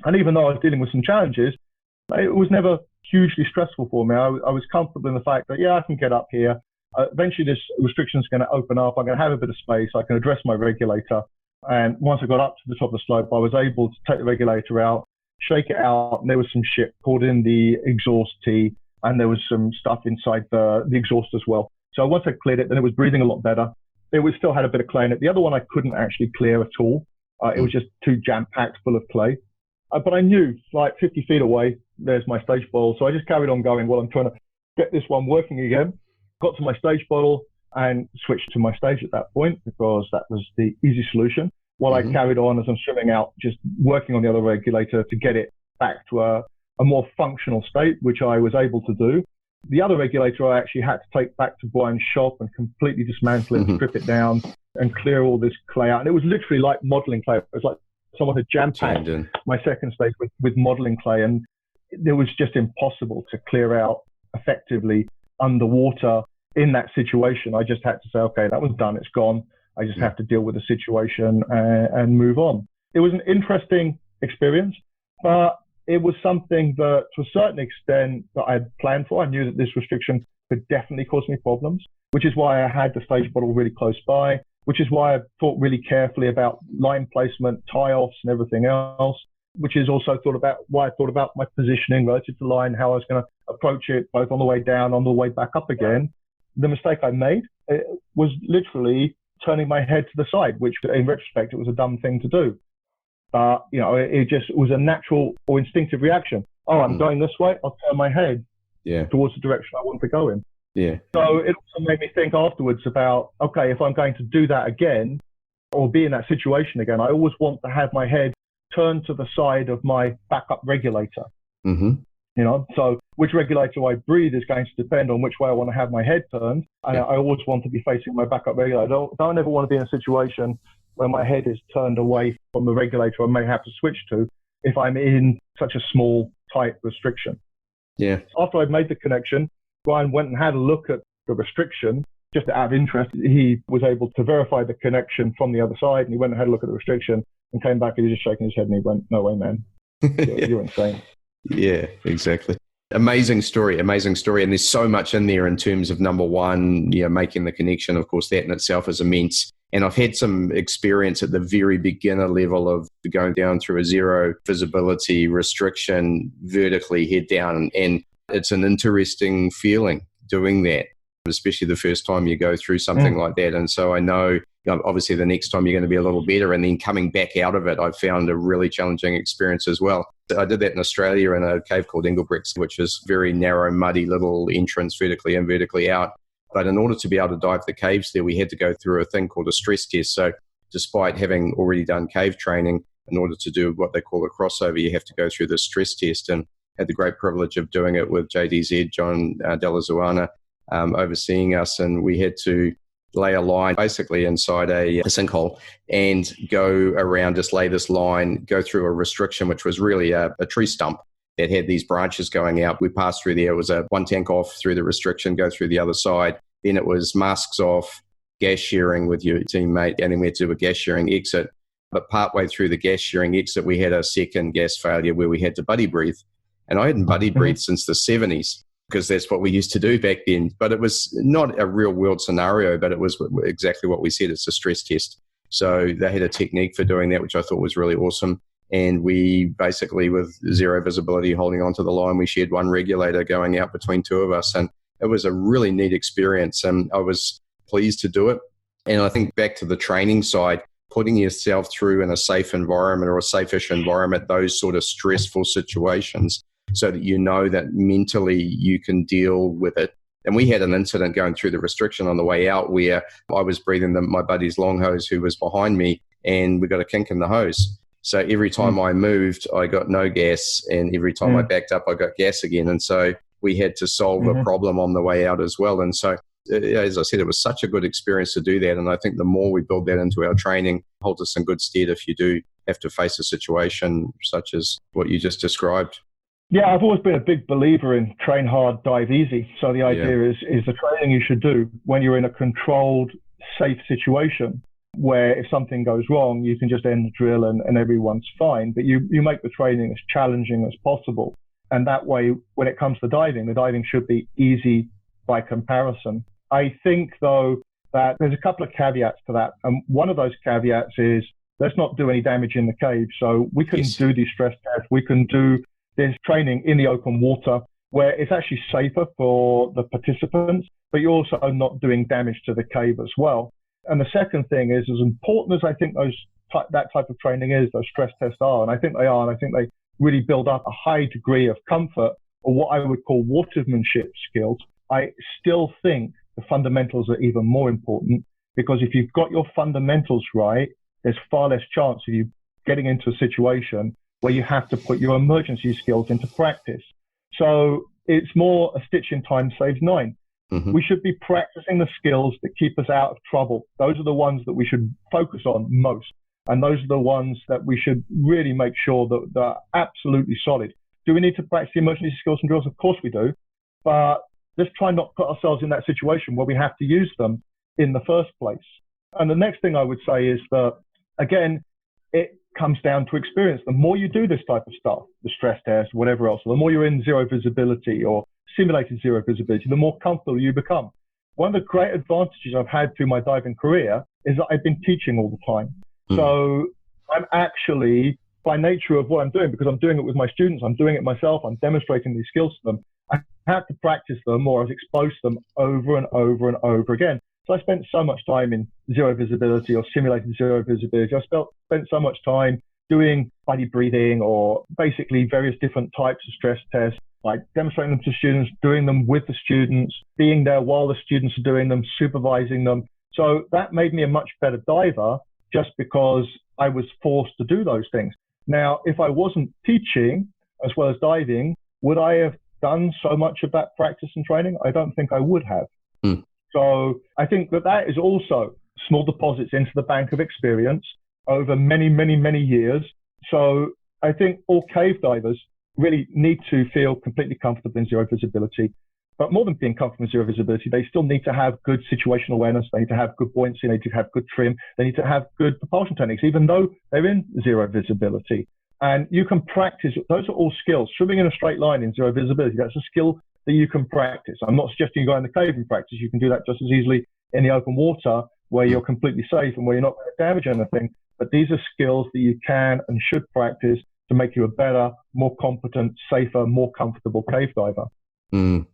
And even though I was dealing with some challenges, it was never hugely stressful for me. I was comfortable in the fact that, yeah, I can get up here. Eventually, this restriction is going to open up. I'm going to have a bit of space. I can address my regulator. And once I got up to the top of the slope, I was able to take the regulator out, shake it out. And there was some shit poured in the exhaust tee, and there was some stuff inside the exhaust as well. So once I cleared it, then it was breathing a lot better. It was still had a bit of clay in it. The other one I couldn't actually clear at all. It was just too jam-packed full of clay. But I knew, like 50 feet away, there's my stage bottle. So I just carried on going while I'm trying to get this one working again. Got to my stage bottle and switched to my stage at that point because that was the easy solution. While I carried on as I'm swimming out, just working on the other regulator to get it back to a more functional state, which I was able to do. The other regulator I actually had to take back to Brian's shop and completely dismantle it, strip it down and clear all this clay out. And it was literally like modeling clay. It was like someone had jam-packed my second stage with modeling clay, and it was just impossible to clear out effectively underwater in that situation. I just had to say, okay, that was done. It's gone. I just have to deal with the situation and move on. It was an interesting experience, but it was something that to a certain extent that I had planned for. I knew that this restriction could definitely cause me problems, which is why I had the stage bottle really close by, which is why I thought really carefully about line placement, tie-offs and everything else, which is also why I thought about my positioning relative to line, how I was going to approach it both on the way down, on the way back up again. The mistake I made was literally turning my head to the side, which in retrospect, it was a dumb thing to do. But, it just was a natural or instinctive reaction. Oh, I'm going this way. I'll turn my head towards the direction I want to go in. Yeah. So it also made me think afterwards about, okay, if I'm going to do that again or be in that situation again, I always want to have my head turned to the side of my backup regulator. So which regulator I breathe is going to depend on which way I want to have my head turned. And I always want to be facing my backup regulator. I don't ever want to be in a situation where my head is turned away from the regulator I may have to switch to if I'm in such a small, tight restriction. Yeah. After I'd made the connection, Brian went and had a look at the restriction. Just out of interest, he was able to verify the connection from the other side, and he went and had a look at the restriction and came back and he was just shaking his head and he went, no way, man. You're insane. Yeah, exactly. Amazing story. And there's so much in there in terms of, number one, making the connection. Of course, that in itself is immense. And I've had some experience at the very beginner level of going down through a zero visibility restriction, vertically head down. And it's an interesting feeling doing that, especially the first time you go through something like that. And so I know, obviously the next time you're going to be a little better, and then coming back out of it, I found a really challenging experience as well. I did that in Australia in a cave called Engelbrechts, which is very narrow, muddy little entrance, vertically in, vertically out. But in order to be able to dive the caves there, we had to go through a thing called a stress test. So despite having already done cave training, in order to do what they call a crossover, you have to go through the stress test, and had the great privilege of doing it with JDZ, John Della Zuana, overseeing us. And we had to lay a line basically inside a sinkhole and go around, just lay this line, go through a restriction, which was really a tree stump that had these branches going out. We passed through there. It was a one tank off through the restriction, go through the other side. Then it was masks off, gas sharing with your teammate, and then we had to do a gas sharing exit. But partway through the gas sharing exit, we had a second gas failure where we had to buddy breathe. And I hadn't buddy breathed since the 70s because that's what we used to do back then. But it was not a real world scenario, but it was exactly what we said. It's a stress test. So they had a technique for doing that, which I thought was really awesome. And we basically, with zero visibility, holding onto the line, we shared one regulator going out between two of us. And it was a really neat experience. And I was pleased to do it. And I think back to the training side, putting yourself through in a safe environment or a safe-ish environment, those sort of stressful situations, so that you know that mentally you can deal with it. And we had an incident going through the restriction on the way out where I was breathing my buddy's long hose who was behind me, and we got a kink in the hose. So every time I moved, I got no gas, and every time I backed up, I got gas again. And so we had to solve a problem on the way out as well. And so, as I said, it was such a good experience to do that. And I think the more we build that into our training, holds us in good stead if you do have to face a situation such as what you just described. Yeah, I've always been a big believer in train hard, dive easy. So the idea is the training you should do when you're in a controlled, safe situation where if something goes wrong, you can just end the drill and everyone's fine. But you make the training as challenging as possible. And that way, when it comes to diving, the diving should be easy by comparison. I think, though, that there's a couple of caveats to that. And one of those caveats is let's not do any damage in the cave. So we can do these stress tests. We can do this training in the open water where it's actually safer for the participants, but you're also not doing damage to the cave as well. And the second thing is, as important as I think that type of training is, those stress tests are, and I think they are, and I think they really build up a high degree of comfort or what I would call watermanship skills, I still think the fundamentals are even more important, because if you've got your fundamentals right, there's far less chance of you getting into a situation where you have to put your emergency skills into practice. So it's more a stitch in time saves nine. Mm-hmm. We should be practicing the skills that keep us out of trouble. Those are the ones that we should focus on most. And those are the ones that we should really make sure that they're absolutely solid. Do we need to practice the emergency skills and drills? Of course we do. But let's try not to put ourselves in that situation where we have to use them in the first place. And the next thing I would say is that, again, it comes down to experience. The more you do this type of stuff, the stress test, whatever else, the more you're in zero visibility or simulated zero visibility, the more comfortable you become. One of the great advantages I've had through my diving career is that I've been teaching all the time. So I'm actually, by nature of what I'm doing, because I'm doing it with my students, I'm doing it myself, I'm demonstrating these skills to them, I have to practice them or I was exposed to them over and over and over again. So I spent so much time in zero visibility or simulated zero visibility. I spent so much time doing body breathing or basically various different types of stress tests, like demonstrating them to students, doing them with the students, being there while the students are doing them, supervising them. So that made me a much better diver just because I was forced to do those things. Now, if I wasn't teaching as well as diving, would I have done so much of that practice and training? I don't think I would have. So I think that is also small deposits into the bank of experience over many, many, many years. So I think all cave divers really need to feel completely comfortable in zero visibility. But more than being comfortable in zero visibility, they still need to have good situational awareness. They need to have good buoyancy. They need to have good trim. They need to have good propulsion techniques, even though they're in zero visibility. And you can practice. Those are all skills. Swimming in a straight line in zero visibility, that's a skill that you can practice. I'm not suggesting you go in the cave and practice. You can do that just as easily in the open water where you're completely safe and where you're not going to damage anything. But these are skills that you can and should practice to make you a better, more competent, safer, more comfortable cave diver.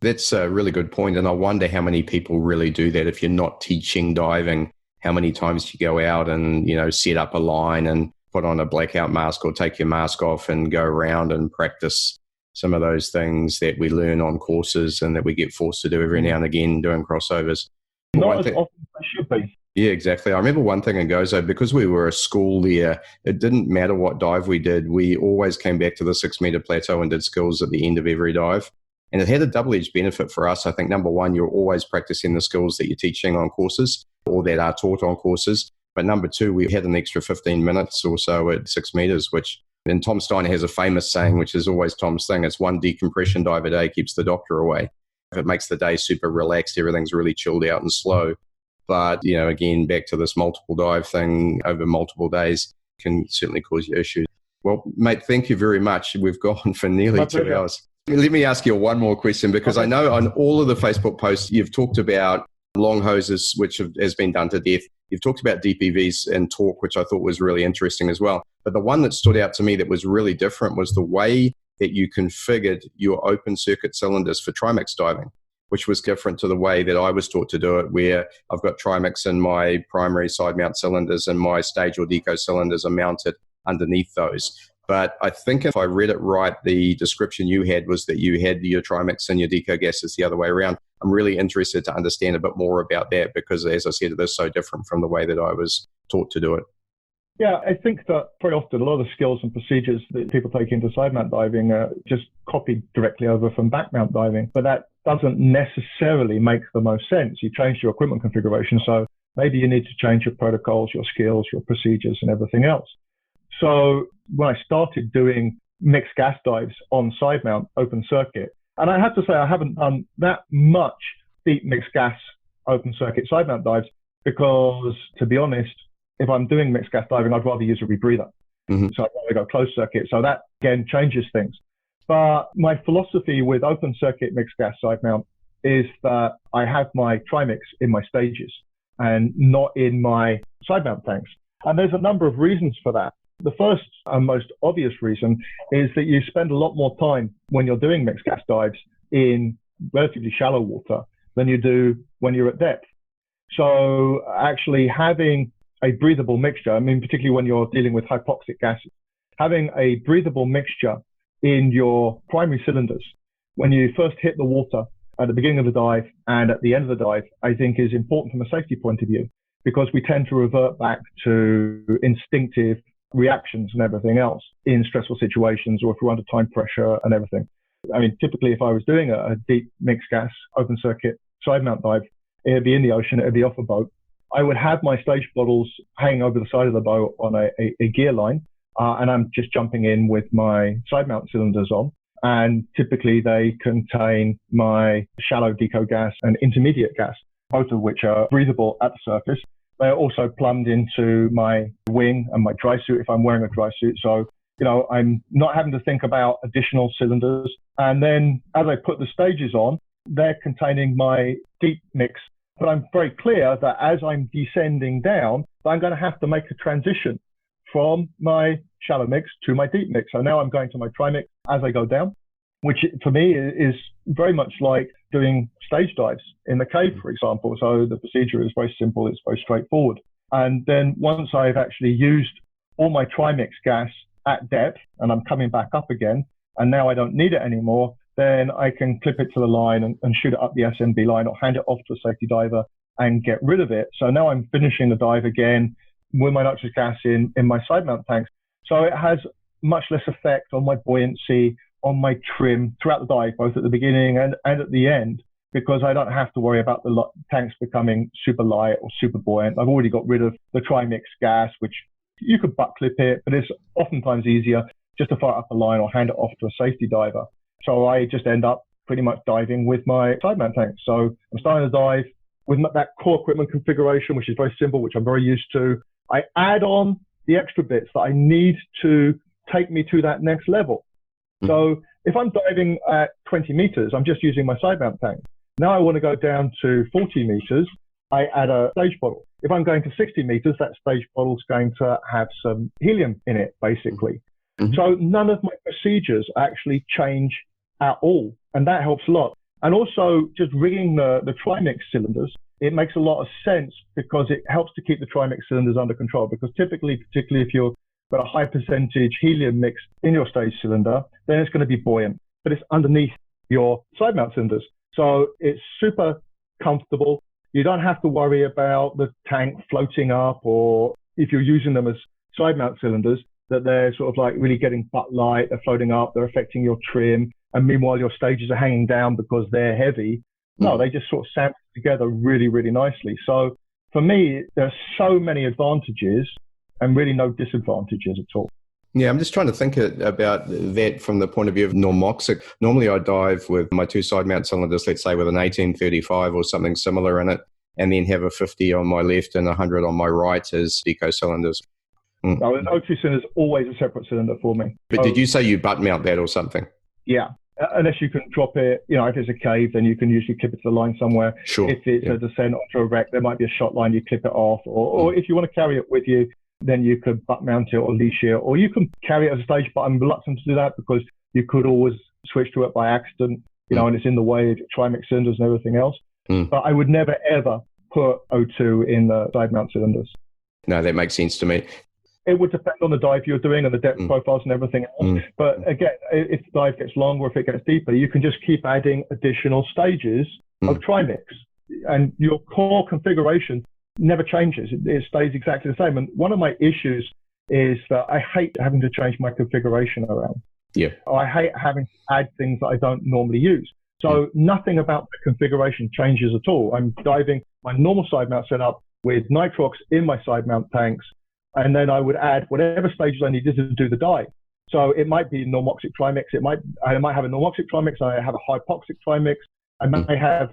That's a really good point. And I wonder how many people really do that. If you're not teaching diving, how many times you go out and, set up a line and put on a blackout mask or take your mask off and go around and practice some of those things that we learn on courses and that we get forced to do every now and again, doing crossovers. Not as often as they should be. Yeah, exactly. I remember one thing in Gozo, because we were a school there, it didn't matter what dive we did. We always came back to the 6 meter plateau and did skills at the end of every dive. And it had a double-edged benefit for us. I think, number one, you're always practicing the skills that you're teaching on courses or that are taught on courses. But number two, we had an extra 15 minutes or so at 6 meters, and Tom Steiner has a famous saying, which is always Tom's thing. It's one decompression dive a day keeps the doctor away. It makes the day super relaxed. Everything's really chilled out and slow. But, again, back to this multiple dive thing over multiple days can certainly cause you issues. Well, mate, thank you very much. We've gone for nearly 2 hours. Let me ask you one more question, because I know on all of the Facebook posts, you've talked about long hoses, which has been done to death. You've talked about DPVs and torque, which I thought was really interesting as well. But the one that stood out to me that was really different was the way that you configured your open circuit cylinders for trimix diving, which was different to the way that I was taught to do it, where I've got trimix in my primary side mount cylinders and my stage or deco cylinders are mounted underneath those. But I think if I read it right, the description you had was that you had your trimix and your deco gases the other way around. I'm really interested to understand a bit more about that because, as I said, it is so different from the way that I was taught to do it. Yeah, I think that very often a lot of the skills and procedures that people take into side mount diving are just copied directly over from back mount diving, but that doesn't necessarily make the most sense. You change your equipment configuration, so maybe you need to change your protocols, your skills, your procedures, and everything else. So when I started doing mixed gas dives on side mount open circuit. And I have to say, I haven't done that much deep mixed gas open circuit side mount dives because, to be honest, if I'm doing mixed gas diving, I'd rather use a rebreather. So I'd rather go closed circuit. So that, again, changes things. But my philosophy with open circuit mixed gas side mount is that I have my trimix in my stages and not in my side mount tanks. And there's a number of reasons for that. The first and most obvious reason is that you spend a lot more time when you're doing mixed gas dives in relatively shallow water than you do when you're at depth. So actually having a breathable mixture, I mean, particularly when you're dealing with hypoxic gases, having a breathable mixture in your primary cylinders when you first hit the water at the beginning of the dive and at the end of the dive, I think is important from a safety point of view, because we tend to revert back to instinctive reactions and everything else in stressful situations, or if we're under time pressure and everything. I mean, typically if I was doing a deep mixed gas open circuit side mount dive, it'd be in the ocean, it'd be off a boat. I would have my stage bottles hanging over the side of the boat on a gear line, and I'm just jumping in with my side mount cylinders on. And typically they contain my shallow deco gas and intermediate gas, both of which are breathable at the surface. They are also plumbed into my wing and my dry suit if I'm wearing a dry suit. So, you know, I'm not having to think about additional cylinders. And then as I put the stages on, they're containing my deep mix. But I'm very clear that as I'm descending down, I'm going to have to make a transition from my shallow mix to my deep mix. So now I'm going to my trimix as I go down, which for me is very much like doing stage dives in the cave, for example. So the procedure is very simple. It's very straightforward. And then once I've actually used all my trimix gas at depth and I'm coming back up again, and now I don't need it anymore, then I can clip it to the line and shoot it up the SNB line or hand it off to a safety diver and get rid of it. So now I'm finishing the dive again with my nitrous gas in my side mount tanks. So it has much less effect on my buoyancy, on my trim throughout the dive, both at the beginning and at the end, because I don't have to worry about the tanks becoming super light or super buoyant. I've already got rid of the trimix gas, which you could butt clip it, but it's oftentimes easier just to fire up a line or hand it off to a safety diver. So I just end up pretty much diving with my side mount tanks. So I'm starting to dive with that core equipment configuration, which is very simple, which I'm very used to. I add on the extra bits that I need to take me to that next level. So if I'm diving at 20 meters, I'm just using my side mount tank. Now I want to go down to 40 meters, I add a stage bottle. If I'm going to 60 meters, that stage bottle is going to have some helium in it, basically. So none of my procedures actually change at all. And that helps a lot. And also just rigging the trimix cylinders, it makes a lot of sense because it helps to keep the trimix cylinders under control. Because typically, particularly if you've got a high percentage helium mix in your stage cylinder, then it's going to be buoyant, but it's underneath your side mount cylinders. So it's super comfortable. You don't have to worry about the tank floating up, or if you're using them as side mount cylinders, that they're sort of like really getting butt light, they're floating up, they're affecting your trim. And meanwhile, your stages are hanging down because they're heavy. No, they just sort of sandwich together really, really nicely. So for me, there's so many advantages and really no disadvantages at all. Yeah, I'm just trying to think about that from the point of view of normoxic. Normally I dive with my two side mount cylinders, let's say with an 1835 or something similar in it, and then have a 50 on my left and 100 on my right as deco cylinders. No, an O2 cylinder is always a separate cylinder for me. But did you say you butt mount that or something? Yeah, unless you can drop it, if it's a cave, then you can usually clip it to the line somewhere. Sure. If it's a descent onto a wreck, there might be a shot line, you clip it off. Or if you want to carry it with you, then you could butt mount it or leash it, or you can carry it as a stage, but I'm reluctant to do that because you could always switch to it by accident, and it's in the way of trimix cylinders and everything else. But I would never, ever put O2 in the side mount cylinders. No, that makes sense to me. It would depend on the dive you're doing and the depth profiles and everything else. But again, if the dive gets longer, if it gets deeper, you can just keep adding additional stages of trimix, and your core configuration never changes. It stays exactly the same. And one of my issues is that I hate having to change my configuration around. Yeah. I hate having to add things that I don't normally use. So nothing about the configuration changes at all. I'm diving my normal side mount setup with nitrox in my side mount tanks, and then I would add whatever stages I needed to do the dive. So it might be normoxic trimix. I might have a normoxic trimix. I have a hypoxic trimix. I may have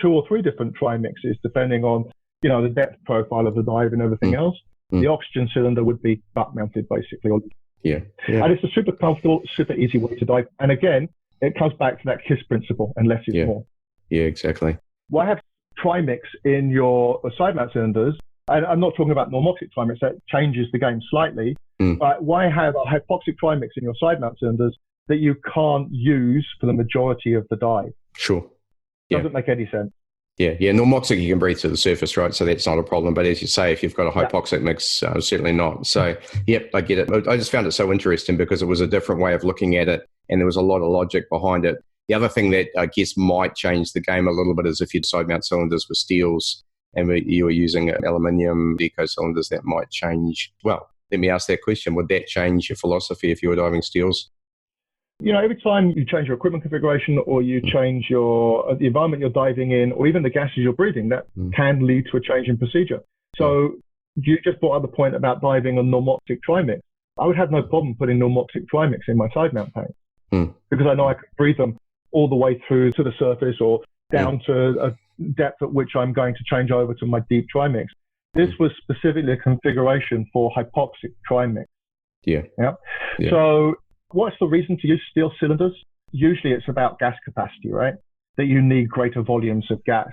2 or 3 different trimixes depending on, the depth profile of the dive and everything else. The oxygen cylinder would be butt mounted basically. Yeah. And it's a super comfortable, super easy way to dive. And again, it comes back to that KISS principle, and less is more. Yeah, exactly. Why have trimix in your side mount cylinders? And I'm not talking about normoxic trimix, that changes the game slightly. But why have a hypoxic trimix in your side mount cylinders that you can't use for the majority of the dive? Sure. Doesn't make any sense. Yeah. Normoxic, you can breathe to the surface, right? So that's not a problem. But as you say, if you've got a hypoxic mix, certainly not. So, yep, I get it. I just found it so interesting because it was a different way of looking at it, and there was a lot of logic behind it. The other thing that I guess might change the game a little bit is if your side mount cylinders were steels and you were using aluminium deco cylinders, that might change. Well, let me ask that question. Would that change your philosophy if you were diving steels? Every time you change your equipment configuration or you change the environment you're diving in, or even the gases you're breathing, that can lead to a change in procedure. So you just brought up the point about diving on normoxic trimix. I would have no problem putting normoxic trimix in my side mount tank because I know I can breathe them all the way through to the surface or down to a depth at which I'm going to change over to my deep trimix. This was specifically a configuration for hypoxic trimix. Yeah. So what's the reason to use steel cylinders? Usually it's about gas capacity, right? That you need greater volumes of gas.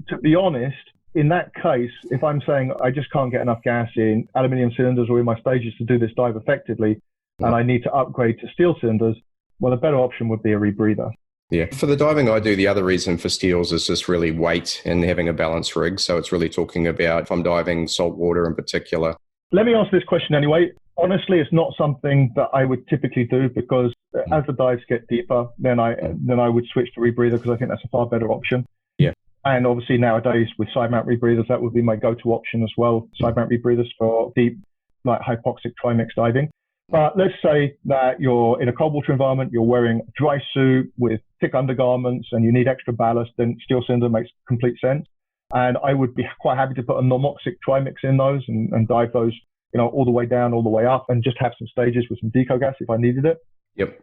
To be honest, in that case, if I'm saying I just can't get enough gas in aluminium cylinders or in my stages to do this dive effectively, and I need to upgrade to steel cylinders, well, a better option would be a rebreather. Yeah. For the diving I do, the other reason for steels is just really weight and having a balanced rig. So it's really talking about if I'm diving saltwater in particular. Let me answer this question anyway. Honestly, it's not something that I would typically do because as the dives get deeper, then I would switch to rebreather because I think that's a far better option. Yeah. And obviously nowadays with side mount rebreathers, that would be my go-to option as well. Side mount rebreathers for deep, like hypoxic trimix diving. But let's say that you're in a cold water environment, you're wearing a dry suit with thick undergarments and you need extra ballast, then steel cylinder makes complete sense. And I would be quite happy to put a normoxic trimix in those and dive those, all the way down, all the way up, and just have some stages with some deco gas if I needed it. Yep.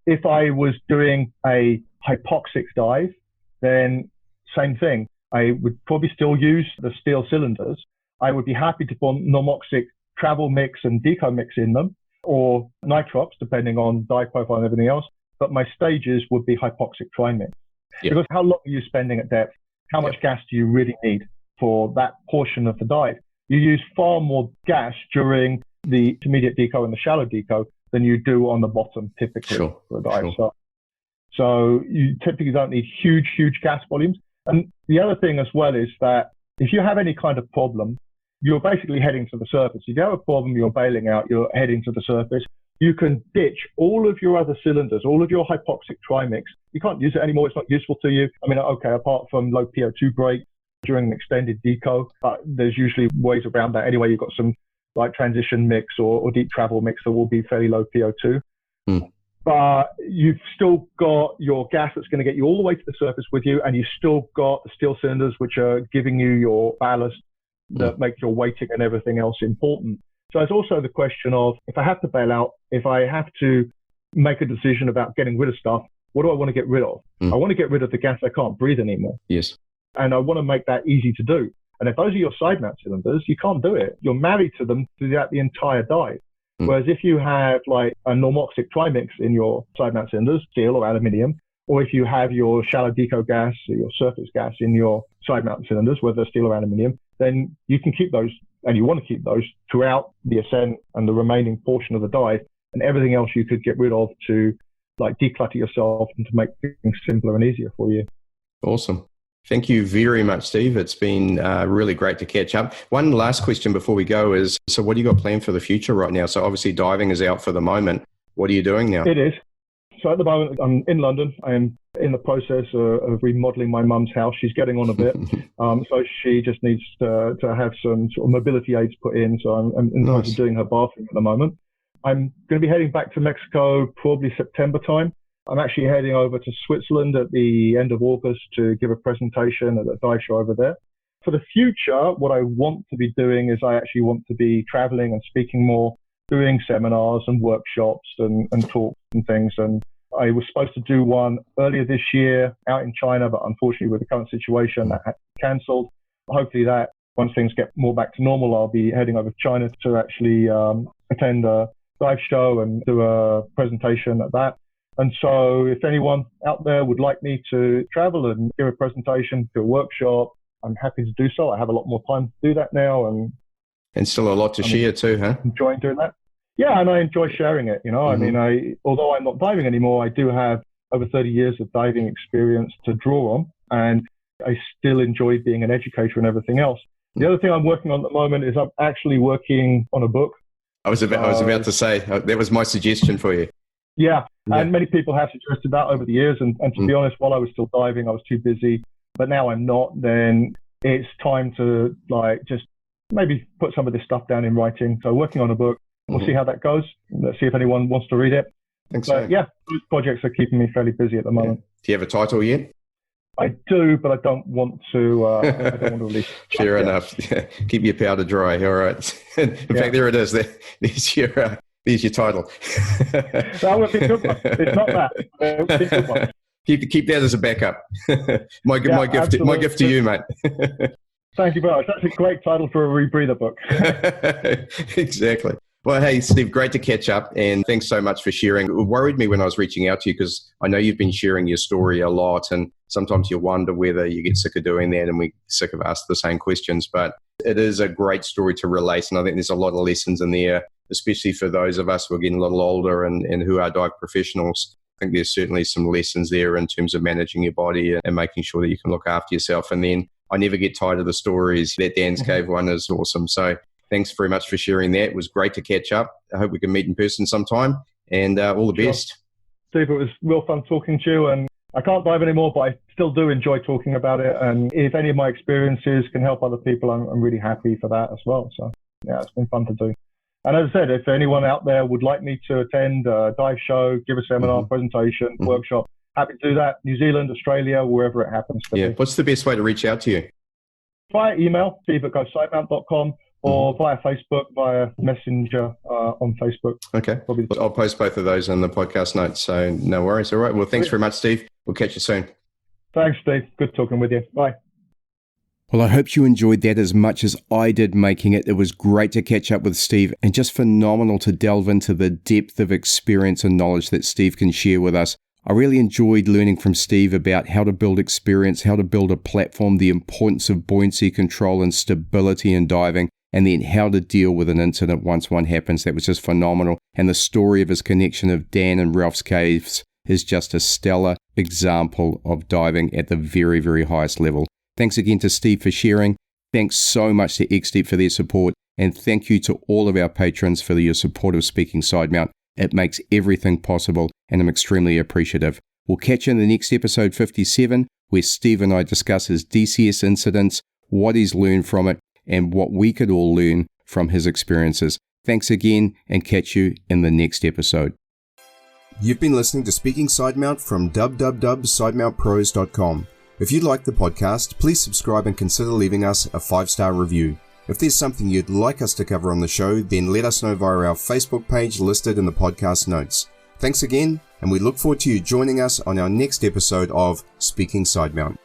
If I was doing a hypoxic dive, then same thing. I would probably still use the steel cylinders. I would be happy to put normoxic travel mix and deco mix in them, or nitrox, depending on dive profile and everything else. But my stages would be hypoxic trimix. Yep. Because how long are you spending at depth? How much gas do you really need for that portion of the dive? You use far more gas during the intermediate deco and the shallow deco than you do on the bottom typically for a dive. So you typically don't need huge gas volumes. And the other thing as well is that if you have any kind of problem, you're basically heading to the surface. If you have a problem, you're bailing out, you're heading to the surface. You can ditch all of your other cylinders, all of your hypoxic trimix. You can't use it anymore. It's not useful to you. I mean, okay, apart from low PO2 break during an extended deco, there's usually ways around that. Anyway, you've got some like transition mix or deep travel mix that will be fairly low PO2. But you've still got your gas that's going to get you all the way to the surface with you, and you've still got the steel cylinders, which are giving you your ballast that makes your weighting and everything else important. So it's also the question of, if I have to bail out, if I have to make a decision about getting rid of stuff, what do I want to get rid of? I want to get rid of the gas I can't breathe anymore. Yes. And I want to make that easy to do. And if those are your side mount cylinders, you can't do it. You're married to them throughout the entire dive. Whereas if you have like a normoxic trimix in your side mount cylinders, steel or aluminium, or if you have your shallow deco gas or your surface gas in your side mount cylinders, whether steel or aluminium, then you can keep those, and you want to keep those throughout the ascent and the remaining portion of the dive, and everything else you could get rid of to like declutter yourself and to make things simpler and easier for you. Awesome. Thank you very much, Steve. It's been really great to catch up. One last question before we go is, so what do you got planned for the future right now? So obviously diving is out for the moment. What are you doing now? It is. So at the moment, I'm in London. I am in the process of remodeling my mum's house. She's getting on a bit. So she just needs to have some sort of mobility aids put in. So I'm in terms of doing her bathroom at the moment. I'm going to be heading back to Mexico probably September time. I'm actually heading over to Switzerland at the end of August to give a presentation at a dive show over there. For the future, what I want to be doing is I actually want to be traveling and speaking more doing seminars and workshops and talks and things. And I was supposed to do one earlier this year out in China, but unfortunately with the current situation that had cancelled. Hopefully that once things get more back to normal, I'll be heading over to China to actually attend a dive show and do a presentation at that. And so if anyone out there would like me to travel and give a presentation, do a workshop, I'm happy to do so. I have a lot more time to do that now. And still a lot to share too, huh? Enjoying doing that. Yeah, and I enjoy sharing it. I mean, although I'm not diving anymore, I do have over 30 years of diving experience to draw on, and I still enjoy being an educator and everything else. The other thing I'm working on at the moment is I'm actually working on a book. I was about to say, that was my suggestion for you. Yeah, and many people have suggested that over the years. And to be honest, while I was still diving, I was too busy. But now I'm not. Then it's time to just maybe put some of this stuff down in writing. So working on a book. We'll see how that goes. Let's see if anyone wants to read it. Yeah, those projects are keeping me fairly busy at the moment. Do you have a title yet? I do, but I don't want to. I don't want to release. Fair enough. Yeah. Keep your powder dry. All right. In fact, there it is. There's your title. That would be a good one. It's not that. It would be a good one. Keep that as a backup. My gift to you, mate. Thank you very much. That's a great title for a rebreather book. Exactly. Well, hey, Steve, great to catch up, and thanks so much for sharing. It worried me when I was reaching out to you because I know you've been sharing your story a lot, and sometimes you wonder whether you get sick of doing that and we're sick of asking the same questions, but it is a great story to relate, and I think there's a lot of lessons in there, especially for those of us who are getting a little older and who are dive professionals. I think there's certainly some lessons there in terms of managing your body and making sure that you can look after yourself. And then I never get tired of the stories. That Dan's Cave one is awesome. So thanks very much for sharing that. It was great to catch up. I hope we can meet in person sometime, and all the best. Steve, it was real fun talking to you, and I can't dive anymore, but I still do enjoy talking about it. And if any of my experiences can help other people, I'm really happy for that as well. So yeah, it's been fun to do. And as I said, if anyone out there would like me to attend a dive show, give a seminar, presentation, workshop, happy to do that. New Zealand, Australia, wherever it happens to be. What's the best way to reach out to you? Via email, steve@gosidemount.com, or via Facebook, via Messenger on Facebook. Okay. I'll post both of those in the podcast notes, so no worries. All right. Well, thanks very much, Steve. We'll catch you soon. Thanks, Steve. Good talking with you. Bye. Well, I hope you enjoyed that as much as I did making it. It was great to catch up with Steve, and just phenomenal to delve into the depth of experience and knowledge that Steve can share with us. I really enjoyed learning from Steve about how to build experience, how to build a platform, the importance of buoyancy control and stability in diving, and then how to deal with an incident once one happens. That was just phenomenal. And the story of his connection of Dan and Ralph's caves is just a stellar example of diving at the very, very highest level. Thanks again to Steve for sharing. Thanks so much to XDeep for their support. And thank you to all of our patrons for your support of Speaking Side Mount. It makes everything possible, and I'm extremely appreciative. We'll catch you in the next episode 57, where Steve and I discuss his DCS incidents, what he's learned from it, and what we could all learn from his experiences. Thanks again, and catch you in the next episode. You've been listening to Speaking Side Mount from www.sidemountpros.com. If you like the podcast, please subscribe and consider leaving us a 5-star review. If there's something you'd like us to cover on the show, then let us know via our Facebook page listed in the podcast notes. Thanks again, and we look forward to you joining us on our next episode of Speaking Side Mount.